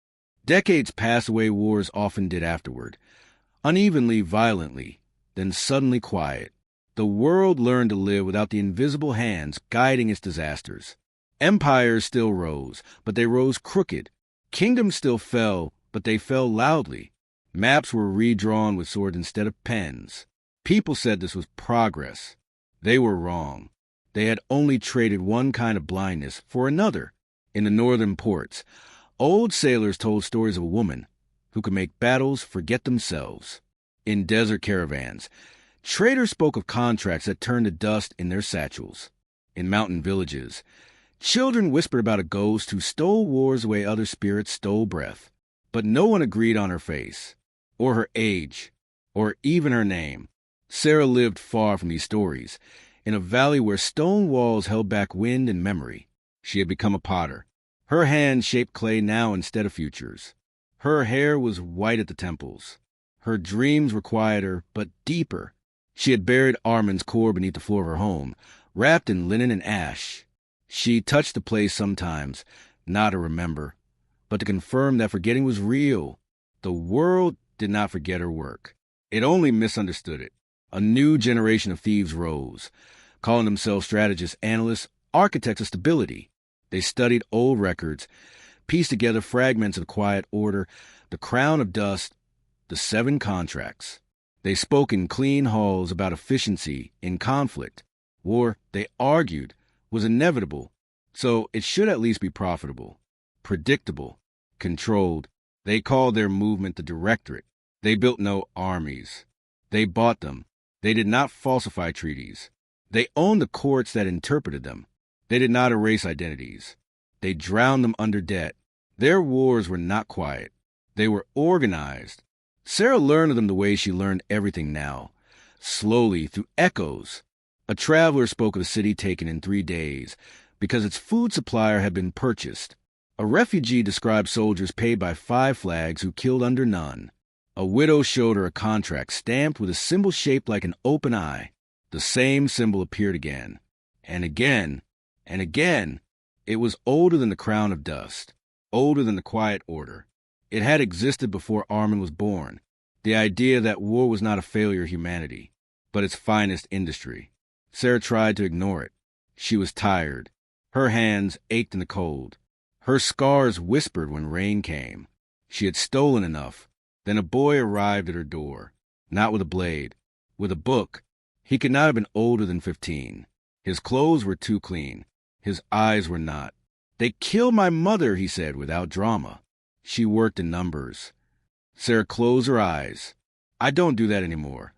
A: Decades passed the way wars often did afterward, unevenly, violently, then suddenly quiet. The world learned to live without the invisible hands guiding its disasters. Empires still rose, but they rose crooked. Kingdoms still fell, but they fell loudly. Maps were redrawn with swords instead of pens. People said this was progress. They were wrong. They had only traded one kind of blindness for another. In the northern ports, old sailors told stories of a woman who could make battles forget themselves. In desert caravans, traders spoke of contracts that turned to dust in their satchels. In mountain villages, children whispered about a ghost who stole wars the way other spirits stole breath. But no one agreed on her face, or her age, or even her name. Sera lived far from these stories, in a valley where stone walls held back wind and memory. She had become a potter. Her hands shaped clay now instead of futures. Her hair was white at the temples. Her dreams were quieter, but deeper. She had buried Arman's core beneath the floor of her home, wrapped in linen and ash. She touched the place sometimes, not to remember, but to confirm that forgetting was real. The world did not forget her work. It only misunderstood it. A new generation of thieves rose, calling themselves strategists, analysts, architects of stability. They studied old records, pieced together fragments of quiet order, the crown of dust, the 7 contracts. They spoke in clean halls about efficiency in conflict. War, they argued, was inevitable, so it should at least be profitable, predictable, controlled. They called their movement the Directorate. They built no armies. They bought them. They did not falsify treaties. They owned the courts that interpreted them. They did not erase identities. They drowned them under debt. Their wars were not quiet. They were organized. Sera learned of them the way she learned everything now, slowly through echoes. A traveler spoke of a city taken in 3 days because its food supplier had been purchased. A refugee described soldiers paid by 5 flags who killed under none. A widow showed her a contract stamped with a symbol shaped like an open eye. The same symbol appeared again, and again, and again. It was older than the crown of dust, older than the quiet order. It had existed before Arman was born. The idea that war was not a failure of humanity, but its finest industry. Sera tried to ignore it. She was tired. Her hands ached in the cold. Her scars whispered when rain came. She had stolen enough. Then a boy arrived at her door, not with a blade, with a book. He could not have been older than 15. His clothes were too clean. His eyes were not. "They killed my mother," he said without drama. She worked in numbers. Sera closed her eyes. "I don't do that anymore."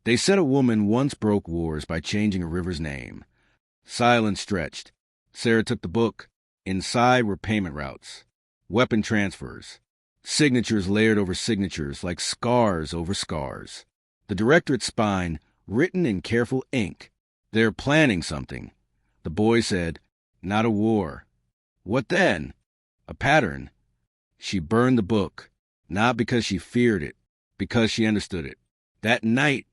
A: They said a woman once broke wars by changing a river's name. Silence stretched. Sera took the book. Inside were payment routes, weapon transfers, Signatures layered over signatures like scars over scars. The directorate's spine, written in careful ink. They're planning something. The boy said, not a war. What then? A pattern. She burned the book, not because she feared it, because she understood it. That night,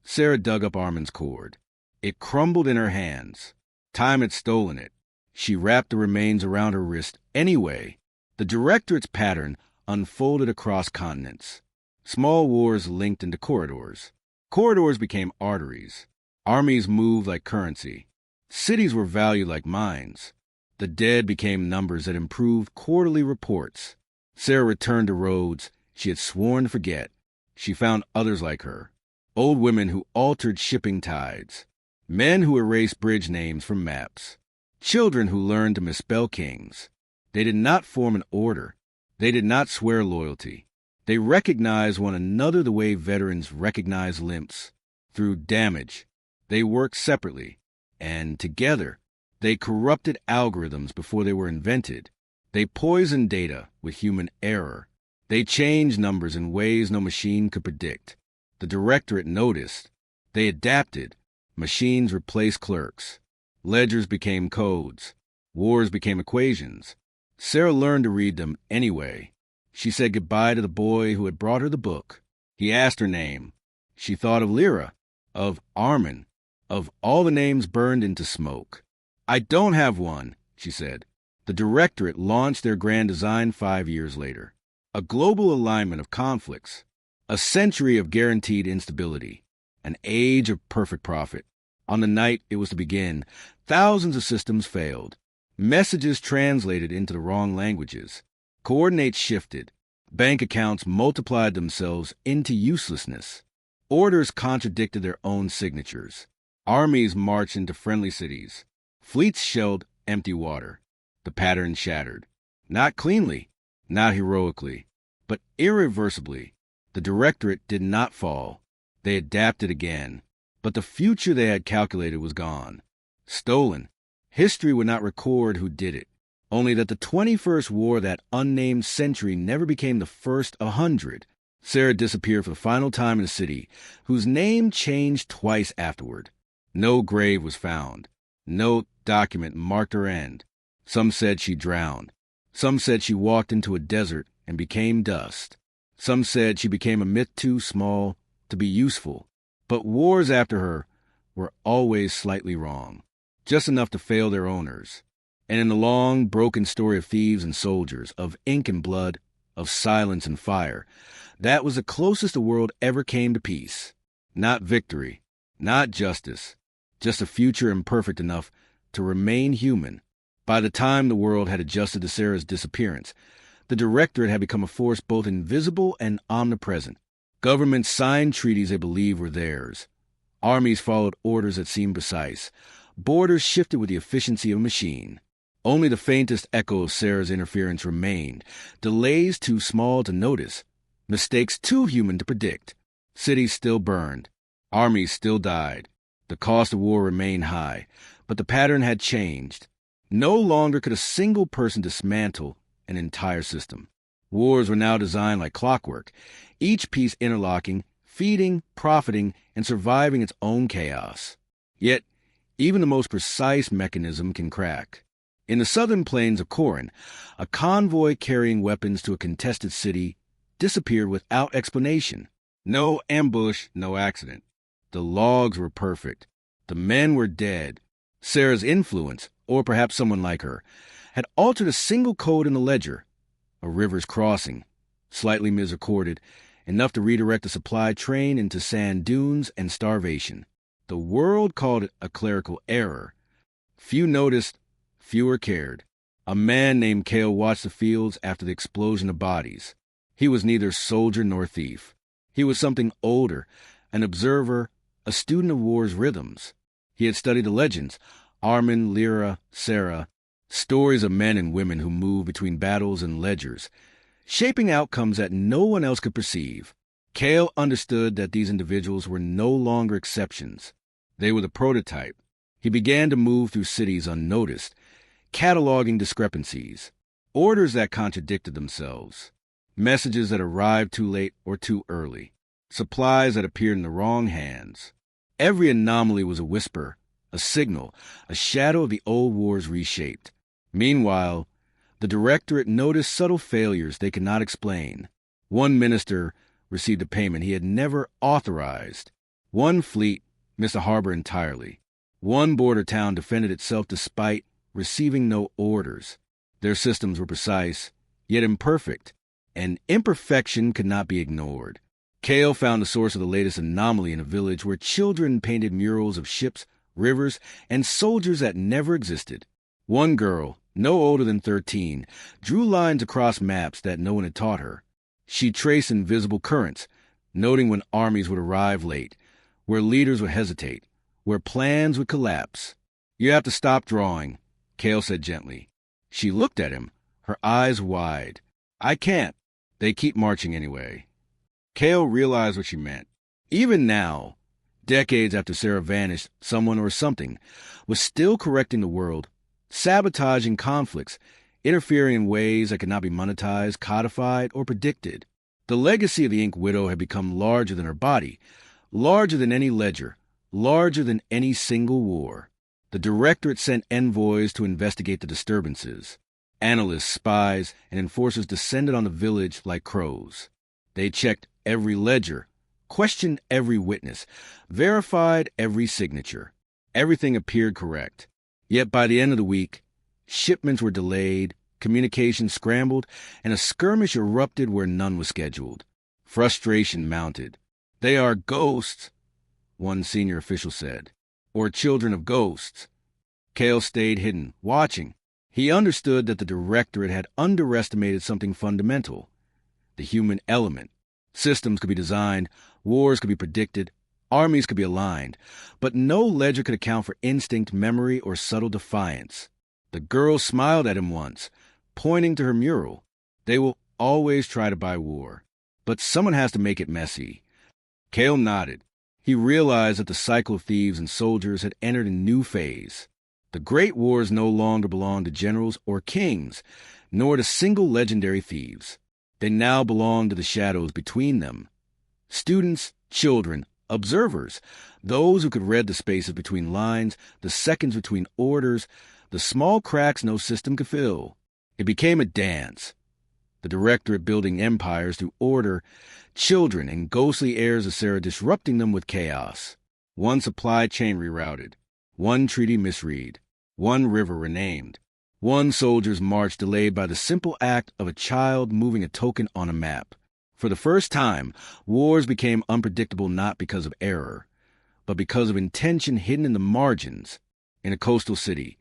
A: Sera dug up Arman's cord. It crumbled in her hands. Time had stolen it. She wrapped the remains around her wrist anyway. The directorate's pattern unfolded across continents. Small wars linked into corridors. Corridors became arteries. Armies moved like currency. Cities were valued like mines. The dead became numbers that improved quarterly reports. Sera returned to roads she had sworn to forget. She found others like her. Old women who altered shipping tides. Men who erased bridge names from maps. Children who learned to misspell kings. They did not form an order. They did not swear loyalty. They recognized one another the way veterans recognize limps. Through damage. They worked separately. And together, they corrupted algorithms before they were invented. They poisoned data with human error. They changed numbers in ways no machine could predict. The directorate noticed. They adapted. Machines replaced clerks. Ledgers became codes. Wars became equations. Sera learned to read them anyway. She said goodbye to the boy who had brought her the book. He asked her name. She thought of Lira, of Arman, of all the names burned into smoke. I don't have one, she said. The directorate launched their grand design 5 years later. A global alignment of conflicts. A century of guaranteed instability. An age of perfect profit. On the night it was to begin, thousands of systems failed. Messages translated into the wrong languages. Coordinates shifted. Bank accounts multiplied themselves into uselessness. Orders contradicted their own signatures. Armies marched into friendly cities. Fleets shelled empty water. The pattern shattered. Not cleanly, not heroically, but irreversibly. The directorate did not fall. They adapted again. But the future they had calculated was gone. Stolen. History would not record who did it. Only that the 21st war, that unnamed century, never became the first 100. Sera disappeared for the final time in a city whose name changed twice afterward. No grave was found. No document marked her end. Some said she drowned. Some said she walked into a desert and became dust. Some said she became a myth too small to be useful. But wars after her were always slightly wrong, just enough to fail their owners. And in the long, broken story of thieves and soldiers, of ink and blood, of silence and fire, that was the closest the world ever came to peace. Not victory, not justice, just a future imperfect enough to remain human. By the time the world had adjusted to Sera's disappearance, the directorate had become a force both invisible and omnipresent. Governments signed treaties they believed were theirs. Armies followed orders that seemed precise. Borders shifted with the efficiency of a machine. Only the faintest echo of Sera's interference remained. Delays too small to notice. Mistakes too human to predict. Cities still burned. Armies still died. The cost of war remained high. But the pattern had changed. No longer could a single person dismantle an entire system. Wars were now designed like clockwork, each piece interlocking, feeding, profiting, and surviving its own chaos. Yet, even the most precise mechanism can crack. In the southern plains of Corin, a convoy carrying weapons to a contested city disappeared without explanation. No ambush, no accident. The logs were perfect. The men were dead. Sera's influence, or perhaps someone like her, had altered a single code in the ledger. A river's crossing, slightly misrecorded, enough to redirect a supply train into sand dunes and starvation. The world called it a clerical error. Few noticed, fewer cared. A man named Kale watched the fields after the explosion of bodies. He was neither soldier nor thief. He was something older, an observer, a student of war's rhythms. He had studied the legends, Arman, Lira, Sera, stories of men and women who moved between battles and ledgers, shaping outcomes that no one else could perceive. Kale understood that these individuals were no longer exceptions. They were the prototype. He began to move through cities unnoticed, cataloging discrepancies, orders that contradicted themselves. Messages that arrived too late or too early. Supplies that appeared in the wrong hands. Every anomaly was a whisper, a signal, a shadow of the old wars reshaped. Meanwhile, the directorate noticed subtle failures they could not explain. One minister received a payment he had never authorized. One fleet missed a harbor entirely. One border town defended itself despite receiving no orders. Their systems were precise, yet imperfect, and imperfection could not be ignored. Kale found the source of the latest anomaly in a village where children painted murals of ships, rivers, and soldiers that never existed. One girl, no older than 13, drew lines across maps that no one had taught her. She traced invisible currents, noting when armies would arrive late, where leaders would hesitate, where plans would collapse. "You have to stop drawing," Kale said gently. She looked at him, her eyes wide. "I can't. They keep marching anyway." Kale realized what she meant. Even now, decades after Sera vanished, someone or something was still correcting the world, sabotaging conflicts, interfering in ways that could not be monetized, codified, or predicted. The legacy of the Ink Widow had become larger than her body, larger than any ledger, larger than any single war. The directorate sent envoys to investigate the disturbances. Analysts, spies, and enforcers descended on the village like crows. They checked every ledger, questioned every witness, verified every signature. Everything appeared correct. Yet by the end of the week, shipments were delayed, communications scrambled, and a skirmish erupted where none was scheduled. Frustration mounted. "They are ghosts," one senior official said, "or children of ghosts." Kale stayed hidden, watching. He understood that the directorate had underestimated something fundamental: the human element. Systems could be designed, wars could be predicted, armies could be aligned, but no ledger could account for instinct, memory, or subtle defiance. The girl smiled at him once, pointing to her mural. "They will always try to buy war, but someone has to make it messy." Kale nodded. He realized that the cycle of thieves and soldiers had entered a new phase. The great wars no longer belonged to generals or kings, nor to single legendary thieves. They now belonged to the shadows between them. Students, children, observers, those who could read the spaces between lines, the seconds between orders, the small cracks no system could fill. It became a dance. The directorate building empires through order, children and ghostly heirs of Sera disrupting them with chaos. One supply chain rerouted, one treaty misread, one river renamed, one soldier's march delayed by the simple act of a child moving a token on a map. For the first time, wars became unpredictable not because of error, but because of intention hidden in the margins. In a coastal city,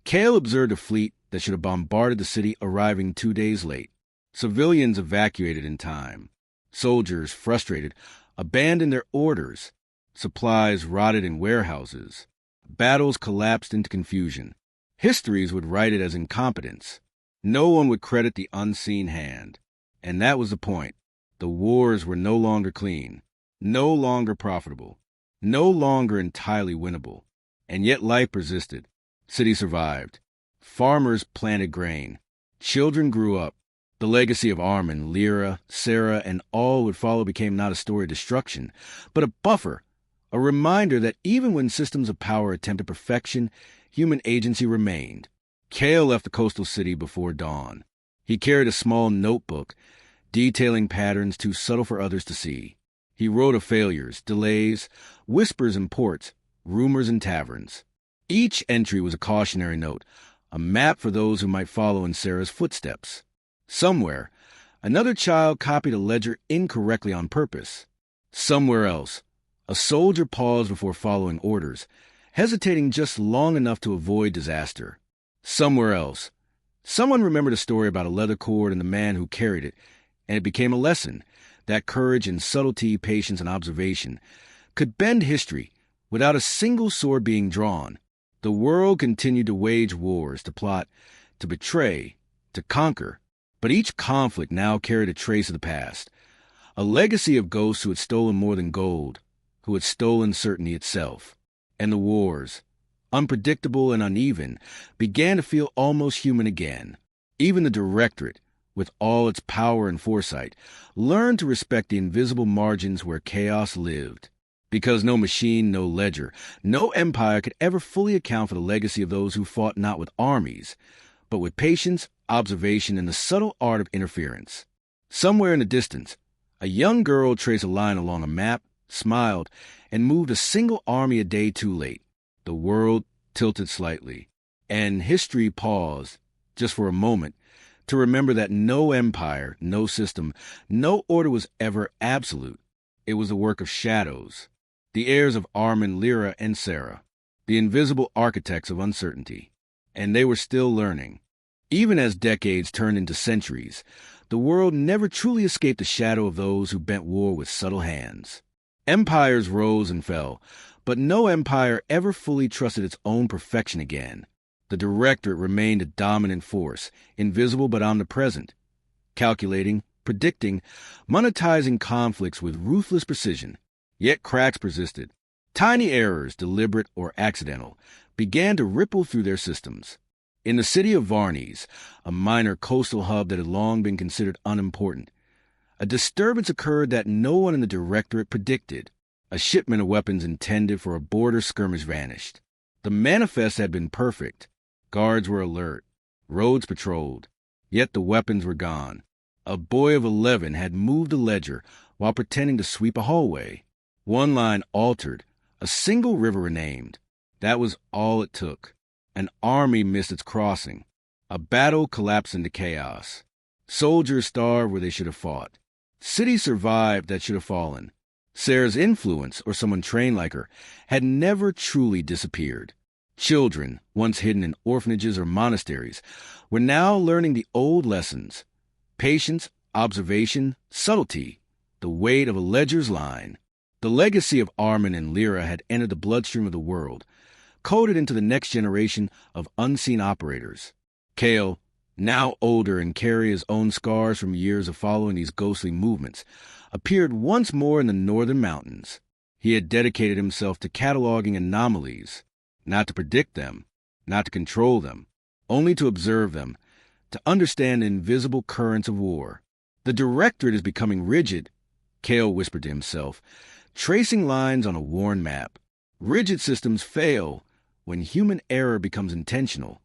A: Kale observed a fleet that should have bombarded the city arriving 2 days late. Civilians evacuated in time. Soldiers, frustrated, abandoned their orders. Supplies rotted in warehouses. Battles collapsed into confusion. Histories would write it as incompetence. No one would credit the unseen hand. And that was the point. The wars were no longer clean, no longer profitable, no longer entirely winnable. And yet life persisted. Cities survived. Farmers planted grain. Children grew up. The legacy of Arman, Lira, Sera, and all would follow became not a story of destruction, but a buffer, a reminder that even when systems of power attempted perfection, human agency remained. Kale left the coastal city before dawn. He carried a small notebook, detailing patterns too subtle for others to see. He wrote of failures, delays, whispers in ports, rumors in taverns. Each entry was a cautionary note, a map for those who might follow in Sera's footsteps. Somewhere, another child copied a ledger incorrectly on purpose. Somewhere else, a soldier paused before following orders, hesitating just long enough to avoid disaster. Somewhere else, someone remembered a story about a leather cord and the man who carried it, and it became a lesson that courage and subtlety, patience and observation could bend history without a single sword being drawn. The world continued to wage wars, to plot, to betray, to conquer. But each conflict now carried a trace of the past, a legacy of ghosts who had stolen more than gold, who had stolen certainty itself. And the wars, unpredictable and uneven, began to feel almost human again. Even the directorate, with all its power and foresight, learned to respect the invisible margins where chaos lived. Because no machine, no ledger, no empire could ever fully account for the legacy of those who fought not with armies, but with patience, observation, and the subtle art of interference. Somewhere in the distance, a young girl traced a line along a map, smiled, and moved a single army a day too late. The world tilted slightly, and history paused, just for a moment, to remember that no empire, no system, no order was ever absolute. It was the work of shadows, the heirs of Arman, Lira, and Sera, the invisible architects of uncertainty. And they were still learning. Even as decades turned into centuries, the world never truly escaped the shadow of those who bent war with subtle hands. Empires rose and fell, but no empire ever fully trusted its own perfection again. The Directorate remained a dominant force, invisible but omnipresent, calculating, predicting, monetizing conflicts with ruthless precision. Yet cracks persisted. Tiny errors, deliberate or accidental, began to ripple through their systems. In the city of Varnes, a minor coastal hub that had long been considered unimportant, a disturbance occurred that no one in the Directorate predicted. A shipment of weapons intended for a border skirmish vanished. The manifest had been perfect. Guards were alert, roads patrolled, yet the weapons were gone. A boy of 11 had moved a ledger while pretending to sweep a hallway. One line altered, a single river renamed. That was all it took. An army missed its crossing. A battle collapsed into chaos. Soldiers starved where they should have fought. Cities survived that should have fallen. Sera's influence, or someone trained like her, had never truly disappeared. Children, once hidden in orphanages or monasteries, were now learning the old lessons: patience, observation, subtlety, the weight of a ledger's line. The legacy of Arman and Lira had entered the bloodstream of the world, coded into the next generation of unseen operators. Kale, now older and carrying his own scars from years of following these ghostly movements, appeared once more in the northern mountains. He had dedicated himself to cataloging anomalies, not to predict them, not to control them, only to observe them, to understand the invisible currents of war. The Directorate is becoming rigid, Kale whispered to himself, tracing lines on a worn map. Rigid systems fail when human error becomes intentional.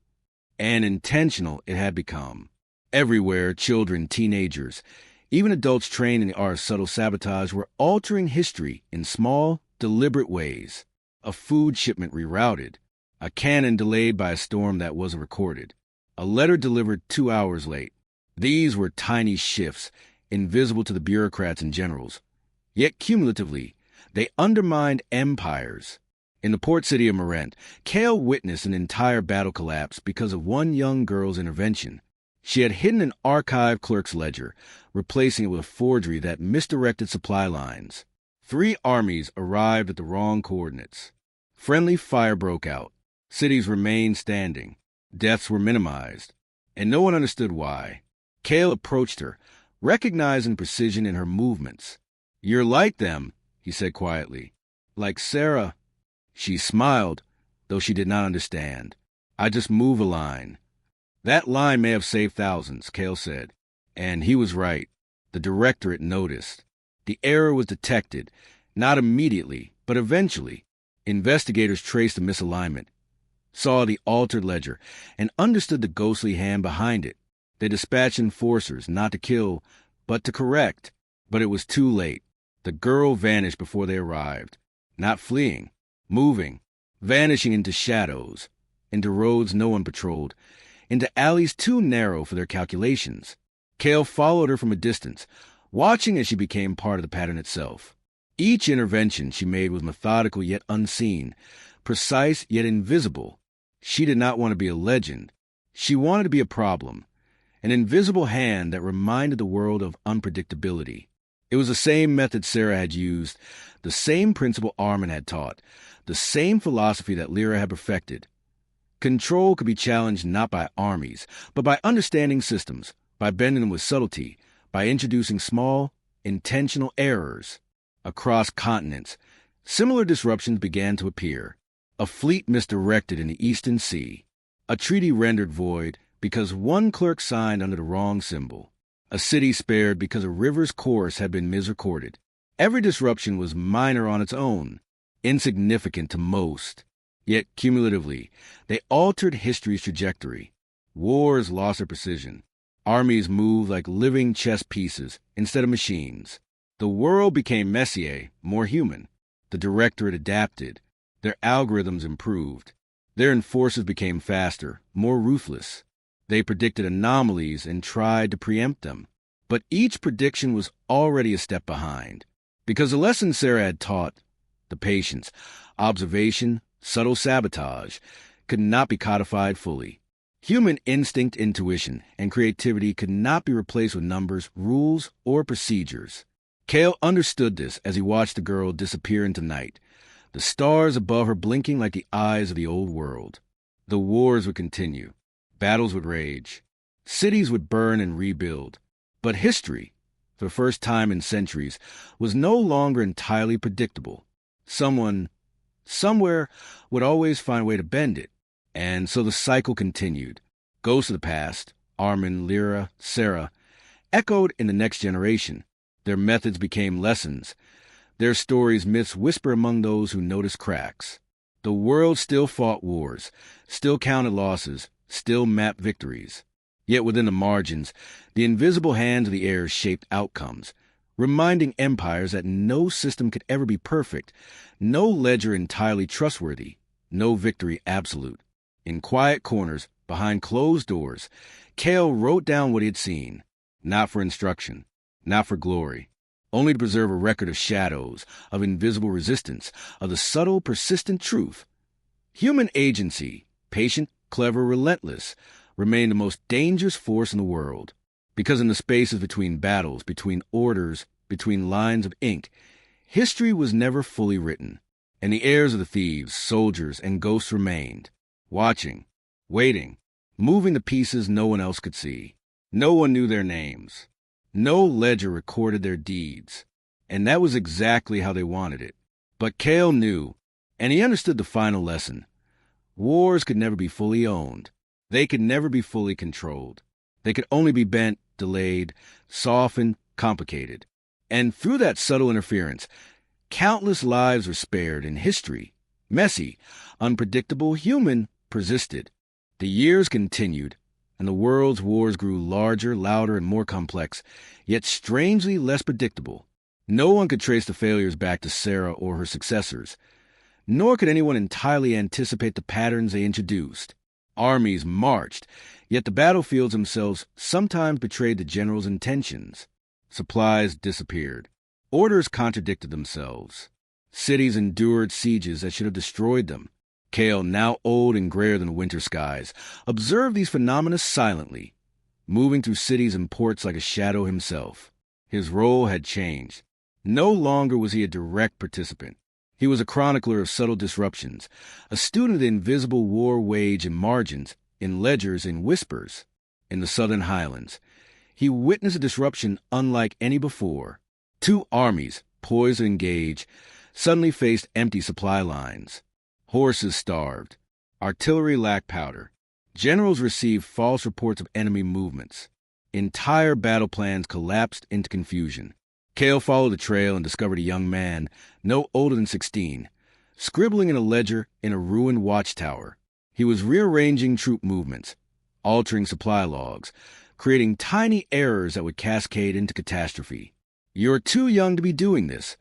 A: And intentional it had become. Everywhere, children, teenagers, even adults trained in the art of subtle sabotage were altering history in small, deliberate ways. A food shipment rerouted, a cannon delayed by a storm that wasn't recorded, a letter delivered 2 hours late. These were tiny shifts, invisible to the bureaucrats and generals. Yet cumulatively, they undermined empires. In the port city of Marent, Kale witnessed an entire battle collapse because of one young girl's intervention. She had hidden an archive clerk's ledger, replacing it with a forgery that misdirected supply lines. 3 armies arrived at the wrong coordinates. Friendly fire broke out. Cities remained standing. Deaths were minimized. And no one understood why. Kale approached her, recognizing precision in her movements. "You're like them," he said quietly. "Like Sera." She smiled, though she did not understand. "I just move a line." "That line may have saved thousands," Kale said. And he was right. The Directorate noticed. The error was detected, not immediately, but eventually. Investigators traced the misalignment, saw the altered ledger, and understood the ghostly hand behind it. They dispatched enforcers, not to kill, but to correct. But it was too late. The girl vanished before they arrived. Not fleeing, moving, vanishing into shadows, into roads no one patrolled, into alleys too narrow for their calculations. Kale followed her from a distance, watching as she became part of the pattern itself. Each intervention she made was methodical yet unseen, precise yet invisible. She did not want to be a legend. She wanted to be a problem, an invisible hand that reminded the world of unpredictability. It was the same method Sera had used, the same principle Arman had taught, the same philosophy that Lira had perfected. Control could be challenged not by armies, but by understanding systems, by bending them with subtlety, by introducing small, intentional errors. Across continents, similar disruptions began to appear. A fleet misdirected in the Eastern Sea. A treaty rendered void because one clerk signed under the wrong symbol. A city spared because a river's course had been misrecorded. Every disruption was minor on its own, insignificant to most. Yet cumulatively, they altered history's trajectory. Wars lost their precision. Armies moved like living chess pieces instead of machines. The world became messier, more human. The directorate adapted. Their algorithms improved. Their enforcers became faster, more ruthless. They predicted anomalies and tried to preempt them. But each prediction was already a step behind. Because the lesson Sera had taught, the patience, observation, subtle sabotage, could not be codified fully. Human instinct, intuition, and creativity could not be replaced with numbers, rules, or procedures. Kale understood this as he watched the girl disappear into night, the stars above her blinking like the eyes of the old world. The wars would continue. Battles would rage. Cities would burn and rebuild. But history, for the first time in centuries, was no longer entirely predictable. Someone, somewhere, would always find a way to bend it. And so the cycle continued. Ghosts of the past, Arman, Lira, Sera, echoed in the next generation. Their methods became lessons. Their stories, myths whisper among those who noticed cracks. The world still fought wars, still counted losses, still mapped victories. Yet within the margins, the invisible hands of the heirs shaped outcomes, reminding empires that no system could ever be perfect, no ledger entirely trustworthy, no victory absolute. In quiet corners, behind closed doors, Kale wrote down what he had seen, not for instruction, not for glory, only to preserve a record of shadows, of invisible resistance, of the subtle, persistent truth. Human agency, patient, clever, relentless, remained the most dangerous force in the world, because in the spaces between battles, between orders, between lines of ink, history was never fully written, and the heirs of the thieves, soldiers, and ghosts remained, watching, waiting, moving the pieces no one else could see. No one knew their names. No ledger recorded their deeds, and that was exactly how they wanted it. But Kale knew, and he understood the final lesson. Wars could never be fully owned. They could never be fully controlled. They could only be bent, delayed, softened, complicated. And through that subtle interference, countless lives were spared, and history, messy, unpredictable, human, persisted. The years continued, and the world's wars grew larger, louder, and more complex, yet strangely less predictable. No one could trace the failures back to Sera or her successors, nor could anyone entirely anticipate the patterns they introduced. Armies marched, yet the battlefields themselves sometimes betrayed the general's intentions. Supplies disappeared. Orders contradicted themselves. Cities endured sieges that should have destroyed them. Kale, now old and grayer than the winter skies, observed these phenomena silently, moving through cities and ports like a shadow himself. His role had changed. No longer was he a direct participant. He was a chronicler of subtle disruptions, a student of the invisible war waged in margins, in ledgers, in whispers. In the southern highlands, he witnessed a disruption unlike any before. Two armies, poised to engage, suddenly faced empty supply lines. Horses starved. Artillery lacked powder. Generals received false reports of enemy movements. Entire battle plans collapsed into confusion. Kale followed the trail and discovered a young man, no older than 16, scribbling in a ledger in a ruined watchtower. He was rearranging troop movements, altering supply logs, creating tiny errors that would cascade into catastrophe. "You're too young to be doing this,"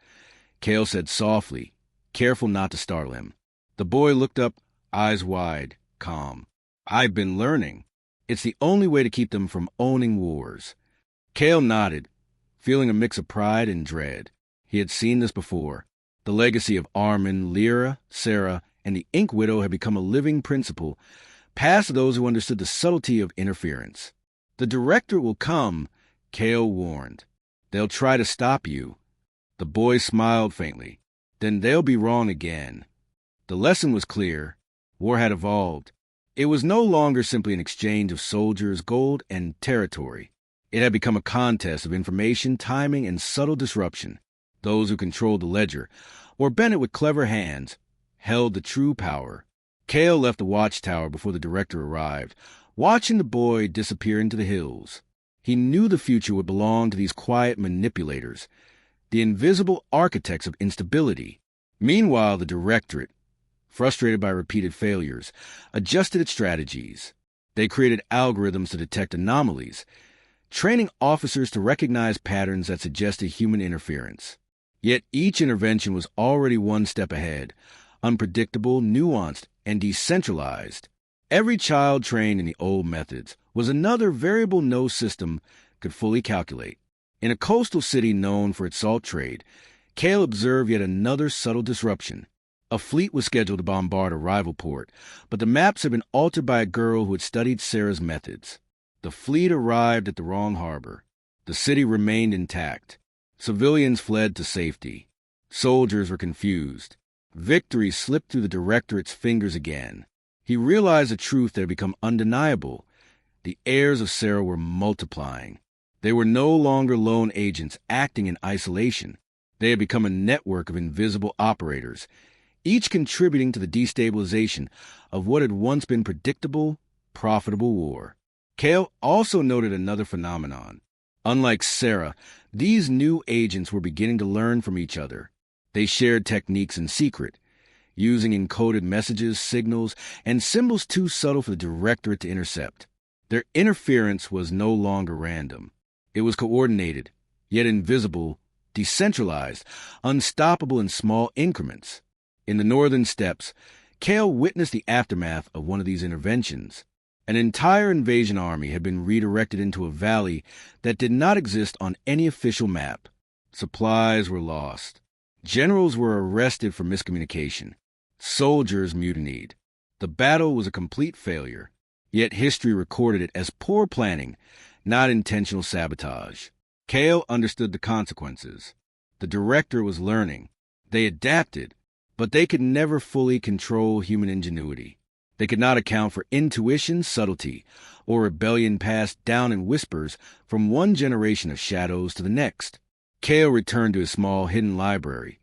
A: Kale said softly, careful not to startle him. The boy looked up, eyes wide, calm. "I've been learning. It's the only way to keep them from owning wars." Kale nodded, feeling a mix of pride and dread. He had seen this before. The legacy of Arman, Lira, Sera, and the Ink Widow had become a living principle, passed to those who understood the subtlety of interference. "The director will come," Kale warned. "They'll try to stop you." The boy smiled faintly. "Then they'll be wrong again." The lesson was clear. War had evolved. It was no longer simply an exchange of soldiers, gold, and territory. It had become a contest of information, timing, and subtle disruption. Those who controlled the ledger, or bent it with clever hands, held the true power. Kale left the watchtower before the director arrived, watching the boy disappear into the hills. He knew the future would belong to these quiet manipulators, the invisible architects of instability. Meanwhile, the Directorate, frustrated by repeated failures, adjusted its strategies. They created algorithms to detect anomalies, training officers to recognize patterns that suggested human interference. Yet each intervention was already one step ahead, unpredictable, nuanced, and decentralized. Every child trained in the old methods was another variable no system could fully calculate. In a coastal city known for its salt trade, Cale observed yet another subtle disruption. A fleet was scheduled to bombard a rival port, but the maps had been altered by a girl who had studied Sera's methods. The fleet arrived at the wrong harbor. The city remained intact. Civilians fled to safety. Soldiers were confused. Victory slipped through the Directorate's fingers again. He realized a truth that had become undeniable. The heirs of Sera were multiplying. They were no longer lone agents acting in isolation. They had become a network of invisible operators, each contributing to the destabilization of what had once been predictable, profitable war. Cale also noted another phenomenon. Unlike Sera, these new agents were beginning to learn from each other. They shared techniques in secret, using encoded messages, signals, and symbols too subtle for the Directorate to intercept. Their interference was no longer random. It was coordinated, yet invisible, decentralized, unstoppable in small increments. In the northern steppes, Cale witnessed the aftermath of one of these interventions. An entire invasion army had been redirected into a valley that did not exist on any official map. Supplies were lost. Generals were arrested for miscommunication. Soldiers mutinied. The battle was a complete failure, yet history recorded it as poor planning, not intentional sabotage. Cale understood the consequences. The Director was learning. They adapted, but they could never fully control human ingenuity. They could not account for intuition, subtlety, or rebellion passed down in whispers from one generation of shadows to the next. Cale returned to his small hidden library,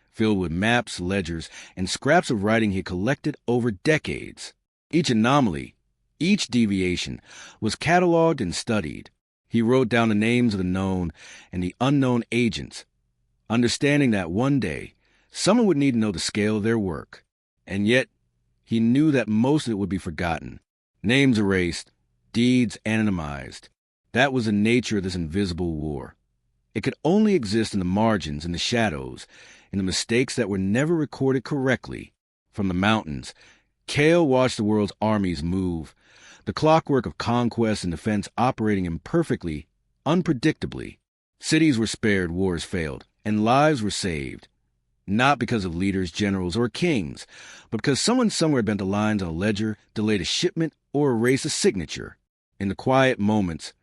A: filled with maps, ledgers, and scraps of writing he collected over decades. Each anomaly, each deviation, was cataloged and studied. He wrote down the names of the known and the unknown agents, understanding that one day someone would need to know the scale of their work. And yet, he knew that most of it would be forgotten. Names erased, deeds anonymized. That was the nature of this invisible war. It could only exist in the margins, in the shadows, in the mistakes that were never recorded correctly. From the mountains, Cale watched the world's armies move, the clockwork of conquest and defense operating imperfectly, unpredictably. Cities were spared, wars failed, and lives were saved. Not because of leaders, generals, or kings, but because someone somewhere bent the lines on a ledger, delayed a shipment, or erased a signature. In the quiet moments,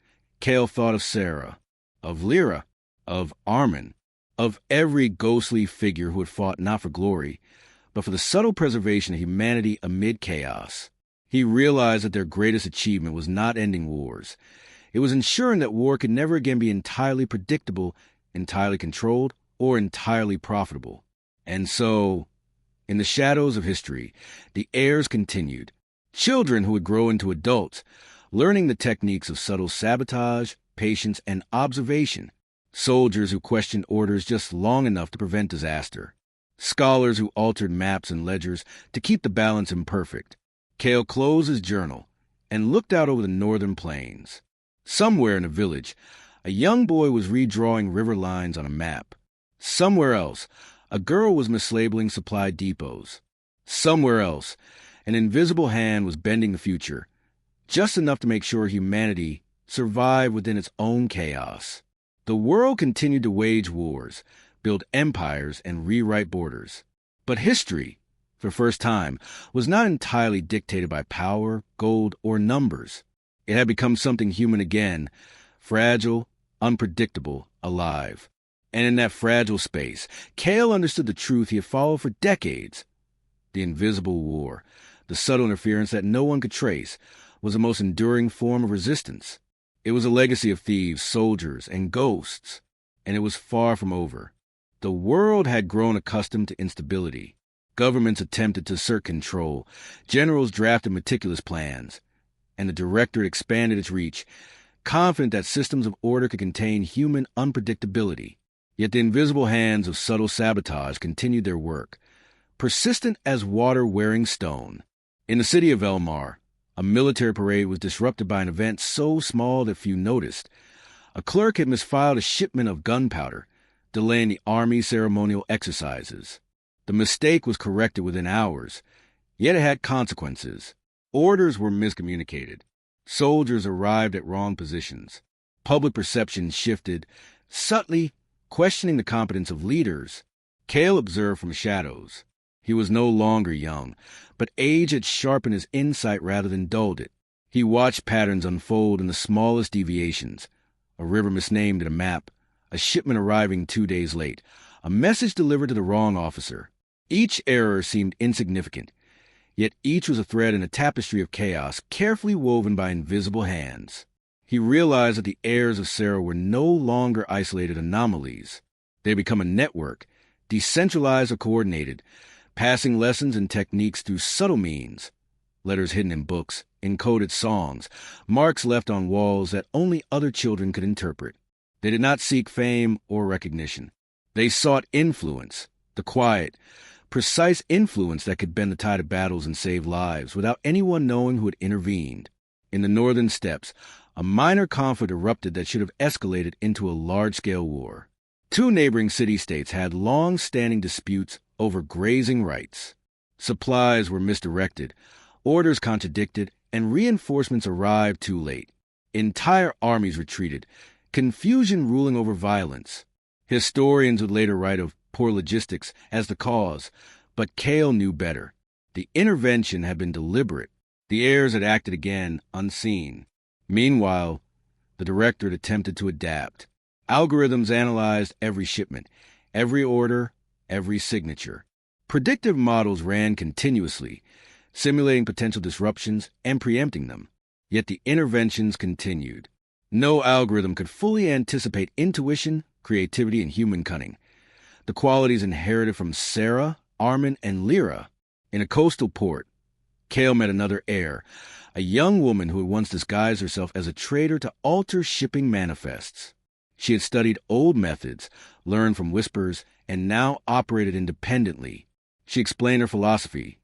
A: Cale thought of Sera, of Lira, of Arman, of every ghostly figure who had fought not for glory, but for the subtle preservation of humanity amid chaos. He realized that their greatest achievement was not ending wars. It was ensuring that war could never again be entirely predictable, entirely controlled, or entirely profitable. And so, in the shadows of history, the heirs continued. Children who would grow into adults, learning the techniques of subtle sabotage, patience, and observation. Soldiers who questioned orders just long enough to prevent disaster. Scholars who altered maps and ledgers to keep the balance imperfect. Cale closed his journal and looked out over the northern plains. Somewhere in a village, a young boy was redrawing river lines on a map. Somewhere else, a girl was mislabeling supply depots. Somewhere else, an invisible hand was bending the future, just enough to make sure humanity survived within its own chaos. The world continued to wage wars, build empires, and rewrite borders. But history, for the first time, was not entirely dictated by power, gold, or numbers. It had become something human again, fragile, unpredictable, alive. And in that fragile space, Cale understood the truth he had followed for decades. The invisible war, the subtle interference that no one could trace, was the most enduring form of resistance. It was a legacy of thieves, soldiers, and ghosts, and it was far from over. The world had grown accustomed to instability. Governments attempted to assert control. Generals drafted meticulous plans, and the Directorate expanded its reach, confident that systems of order could contain human unpredictability. Yet the invisible hands of subtle sabotage continued their work, persistent as water-wearing stone. In the city of Elmar, a military parade was disrupted by an event so small that few noticed. A clerk had misfiled a shipment of gunpowder, delaying the army ceremonial exercises. The mistake was corrected within hours, yet it had consequences. Orders were miscommunicated. Soldiers arrived at wrong positions. Public perception shifted, subtly questioning the competence of leaders. Cale observed from shadows. He was no longer young, but age had sharpened his insight rather than dulled it. He watched patterns unfold in the smallest deviations. A river misnamed in a map, a shipment arriving 2 days late, a message delivered to the wrong officer. Each error seemed insignificant, yet each was a thread in a tapestry of chaos carefully woven by invisible hands. He realized that the heirs of Sera were no longer isolated anomalies. They had become a network, decentralized or coordinated, passing lessons and techniques through subtle means. Letters hidden in books, encoded songs, marks left on walls that only other children could interpret. They did not seek fame or recognition. They sought influence, the quiet, precise influence that could bend the tide of battles and save lives without anyone knowing who had intervened. In the northern steppes, a minor conflict erupted that should have escalated into a large-scale war. 2 neighboring city-states had long-standing disputes over grazing rights. Supplies were misdirected, orders contradicted, and reinforcements arrived too late. Entire armies retreated, confusion ruling over violence. Historians would later write of poor logistics as the cause, but Cale knew better. The intervention had been deliberate. The heirs had acted again, unseen. Meanwhile, the directorate attempted to adapt. Algorithms analyzed every shipment, every order, every signature. Predictive models ran continuously, simulating potential disruptions and preempting them. Yet the interventions continued. No algorithm could fully anticipate intuition, creativity, and human cunning, the qualities inherited from Sera, Arman, and Lira. In a coastal port, Cale met another heir, a young woman who had once disguised herself as a trader to alter shipping manifests. She had studied old methods, learned from whispers, and now operated independently. She explained her philosophy.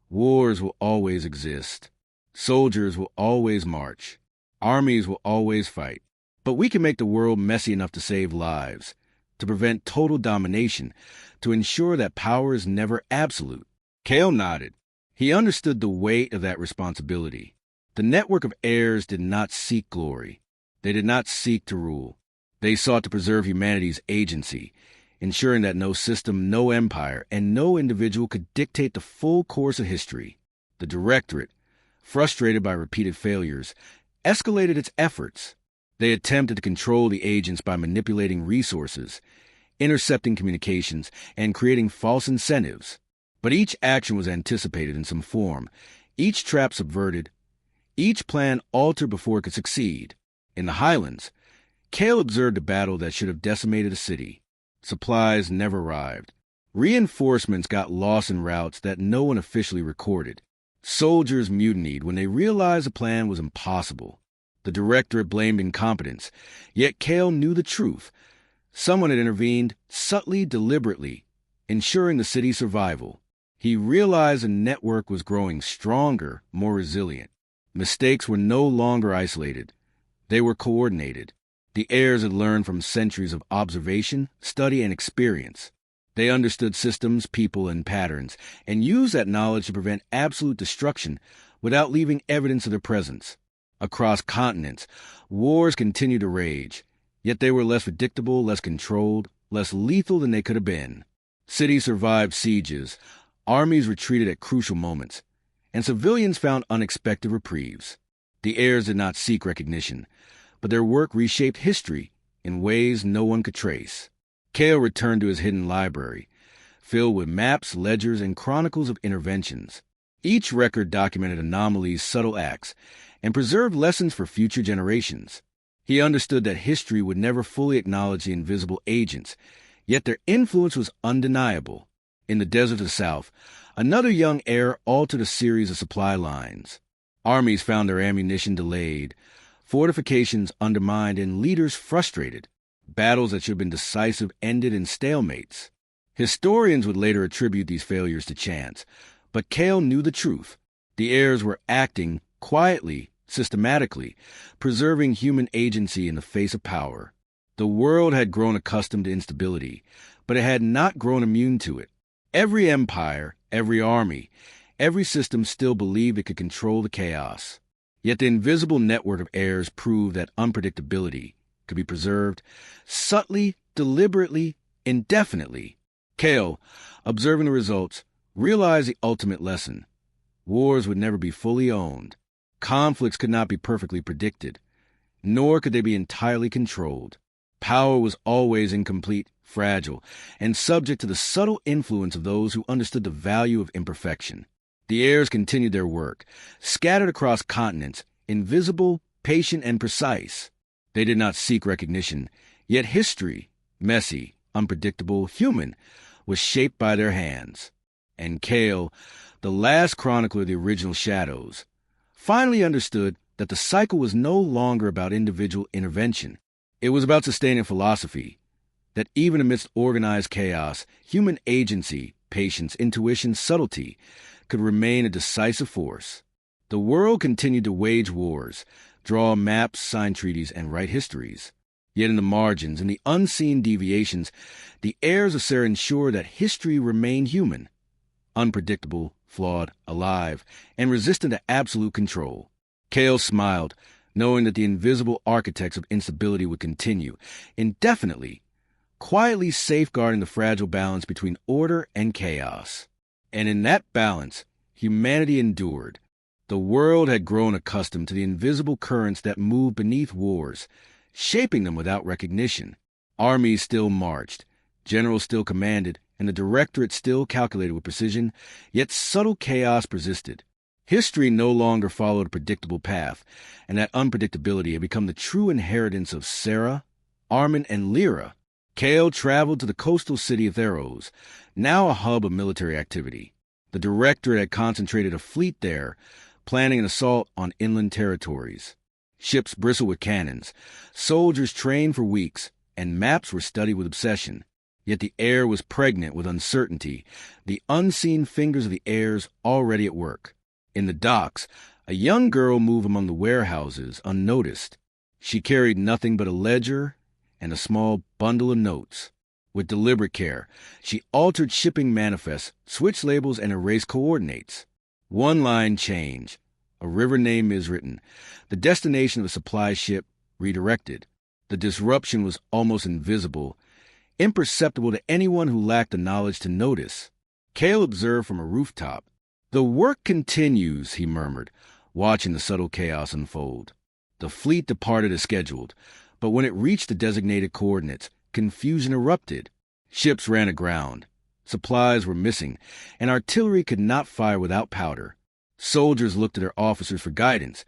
A: Wars will always exist. Soldiers will always march. Armies will always fight. But we can make the world messy enough to save lives, to prevent total domination, to ensure that power is never absolute. Cale nodded. He understood the weight of that responsibility. The network of heirs did not seek glory. They did not seek to rule. They sought to preserve humanity's agency, ensuring that no system, no empire, and no individual could dictate the full course of history. The directorate, frustrated by repeated failures, escalated its efforts. They attempted to control the agents by manipulating resources, intercepting communications, and creating false incentives. But each action was anticipated in some form, each trap subverted, each plan altered before it could succeed. In the Highlands, Cale observed a battle that should have decimated a city. Supplies never arrived. Reinforcements got lost in routes that no one officially recorded. Soldiers mutinied when they realized the plan was impossible. The directorate blamed incompetence, yet Cale knew the truth. Someone had intervened, subtly, deliberately, ensuring the city's survival. He realized the network was growing stronger, more resilient. Mistakes were no longer isolated. They were coordinated. The heirs had learned from centuries of observation, study, and experience. They understood systems, people, and patterns, and used that knowledge to prevent absolute destruction without leaving evidence of their presence. Across continents, wars continued to rage, yet they were less predictable, less controlled, less lethal than they could have been. Cities survived sieges, armies retreated at crucial moments, and civilians found unexpected reprieves. The heirs did not seek recognition, but their work reshaped history in ways no one could trace. Cale returned to his hidden library, filled with maps, ledgers, and chronicles of interventions. Each record documented anomalies, subtle acts, and preserved lessons for future generations. He understood that history would never fully acknowledge the invisible agents, yet their influence was undeniable. In the desert of the South, another young heir altered a series of supply lines. Armies found their ammunition delayed. fortifications undermined, and leaders frustrated. Battles that should have been decisive ended in stalemates. Historians would later attribute these failures to chance, but Kale knew the truth. The heirs were acting quietly, systematically, preserving human agency in the face of power. The world had grown accustomed to instability, but it had not grown immune to it. Every empire, every army, every system still believed it could control the chaos. Yet the invisible network of heirs proved that unpredictability could be preserved subtly, deliberately, indefinitely. Kale, observing the results, realized the ultimate lesson. Wars would never be fully owned. Conflicts could not be perfectly predicted, nor could they be entirely controlled. Power was always incomplete, fragile, and subject to the subtle influence of those who understood the value of imperfection. The heirs continued their work, scattered across continents, invisible, patient, and precise. They did not seek recognition, yet history, messy, unpredictable, human, was shaped by their hands. And Kale, the last chronicler of the original Shadows, finally understood that the cycle was no longer about individual intervention. It was about sustaining philosophy, that even amidst organized chaos, human agency, patience, intuition, subtlety could remain a decisive force. The world continued to wage wars, draw maps, sign treaties, and write histories. Yet in the margins, in the unseen deviations, the heirs of Sera ensured that history remained human, unpredictable, flawed, alive, and resistant to absolute control. Kale smiled, knowing that the invisible architects of instability would continue, indefinitely, quietly safeguarding the fragile balance between order and chaos. And in that balance, humanity endured. The world had grown accustomed to the invisible currents that moved beneath wars, shaping them without recognition. Armies still marched, generals still commanded, and the directorate still calculated with precision, yet subtle chaos persisted. History no longer followed a predictable path, and that unpredictability had become the true inheritance of Sera, Arman, and Lira. Kale traveled to the coastal city of Theros, now a hub of military activity. The directorate had concentrated a fleet there, planning an assault on inland territories. Ships bristled with cannons, soldiers trained for weeks, and maps were studied with obsession. Yet the air was pregnant with uncertainty, the unseen fingers of the heirs already at work. In the docks, a young girl moved among the warehouses unnoticed. She carried nothing but a ledger and a small bundle of notes. With deliberate care, she altered shipping manifests, switched labels, and erased coordinates. One line changed. A river name is written. The destination of a supply ship redirected. The disruption was almost invisible, imperceptible to anyone who lacked the knowledge to notice. Kale observed from a rooftop. "The work continues," he murmured, watching the subtle chaos unfold. The fleet departed as scheduled, but when it reached the designated coordinates, confusion erupted. Ships ran aground. Supplies were missing, and artillery could not fire without powder. Soldiers looked to their officers for guidance,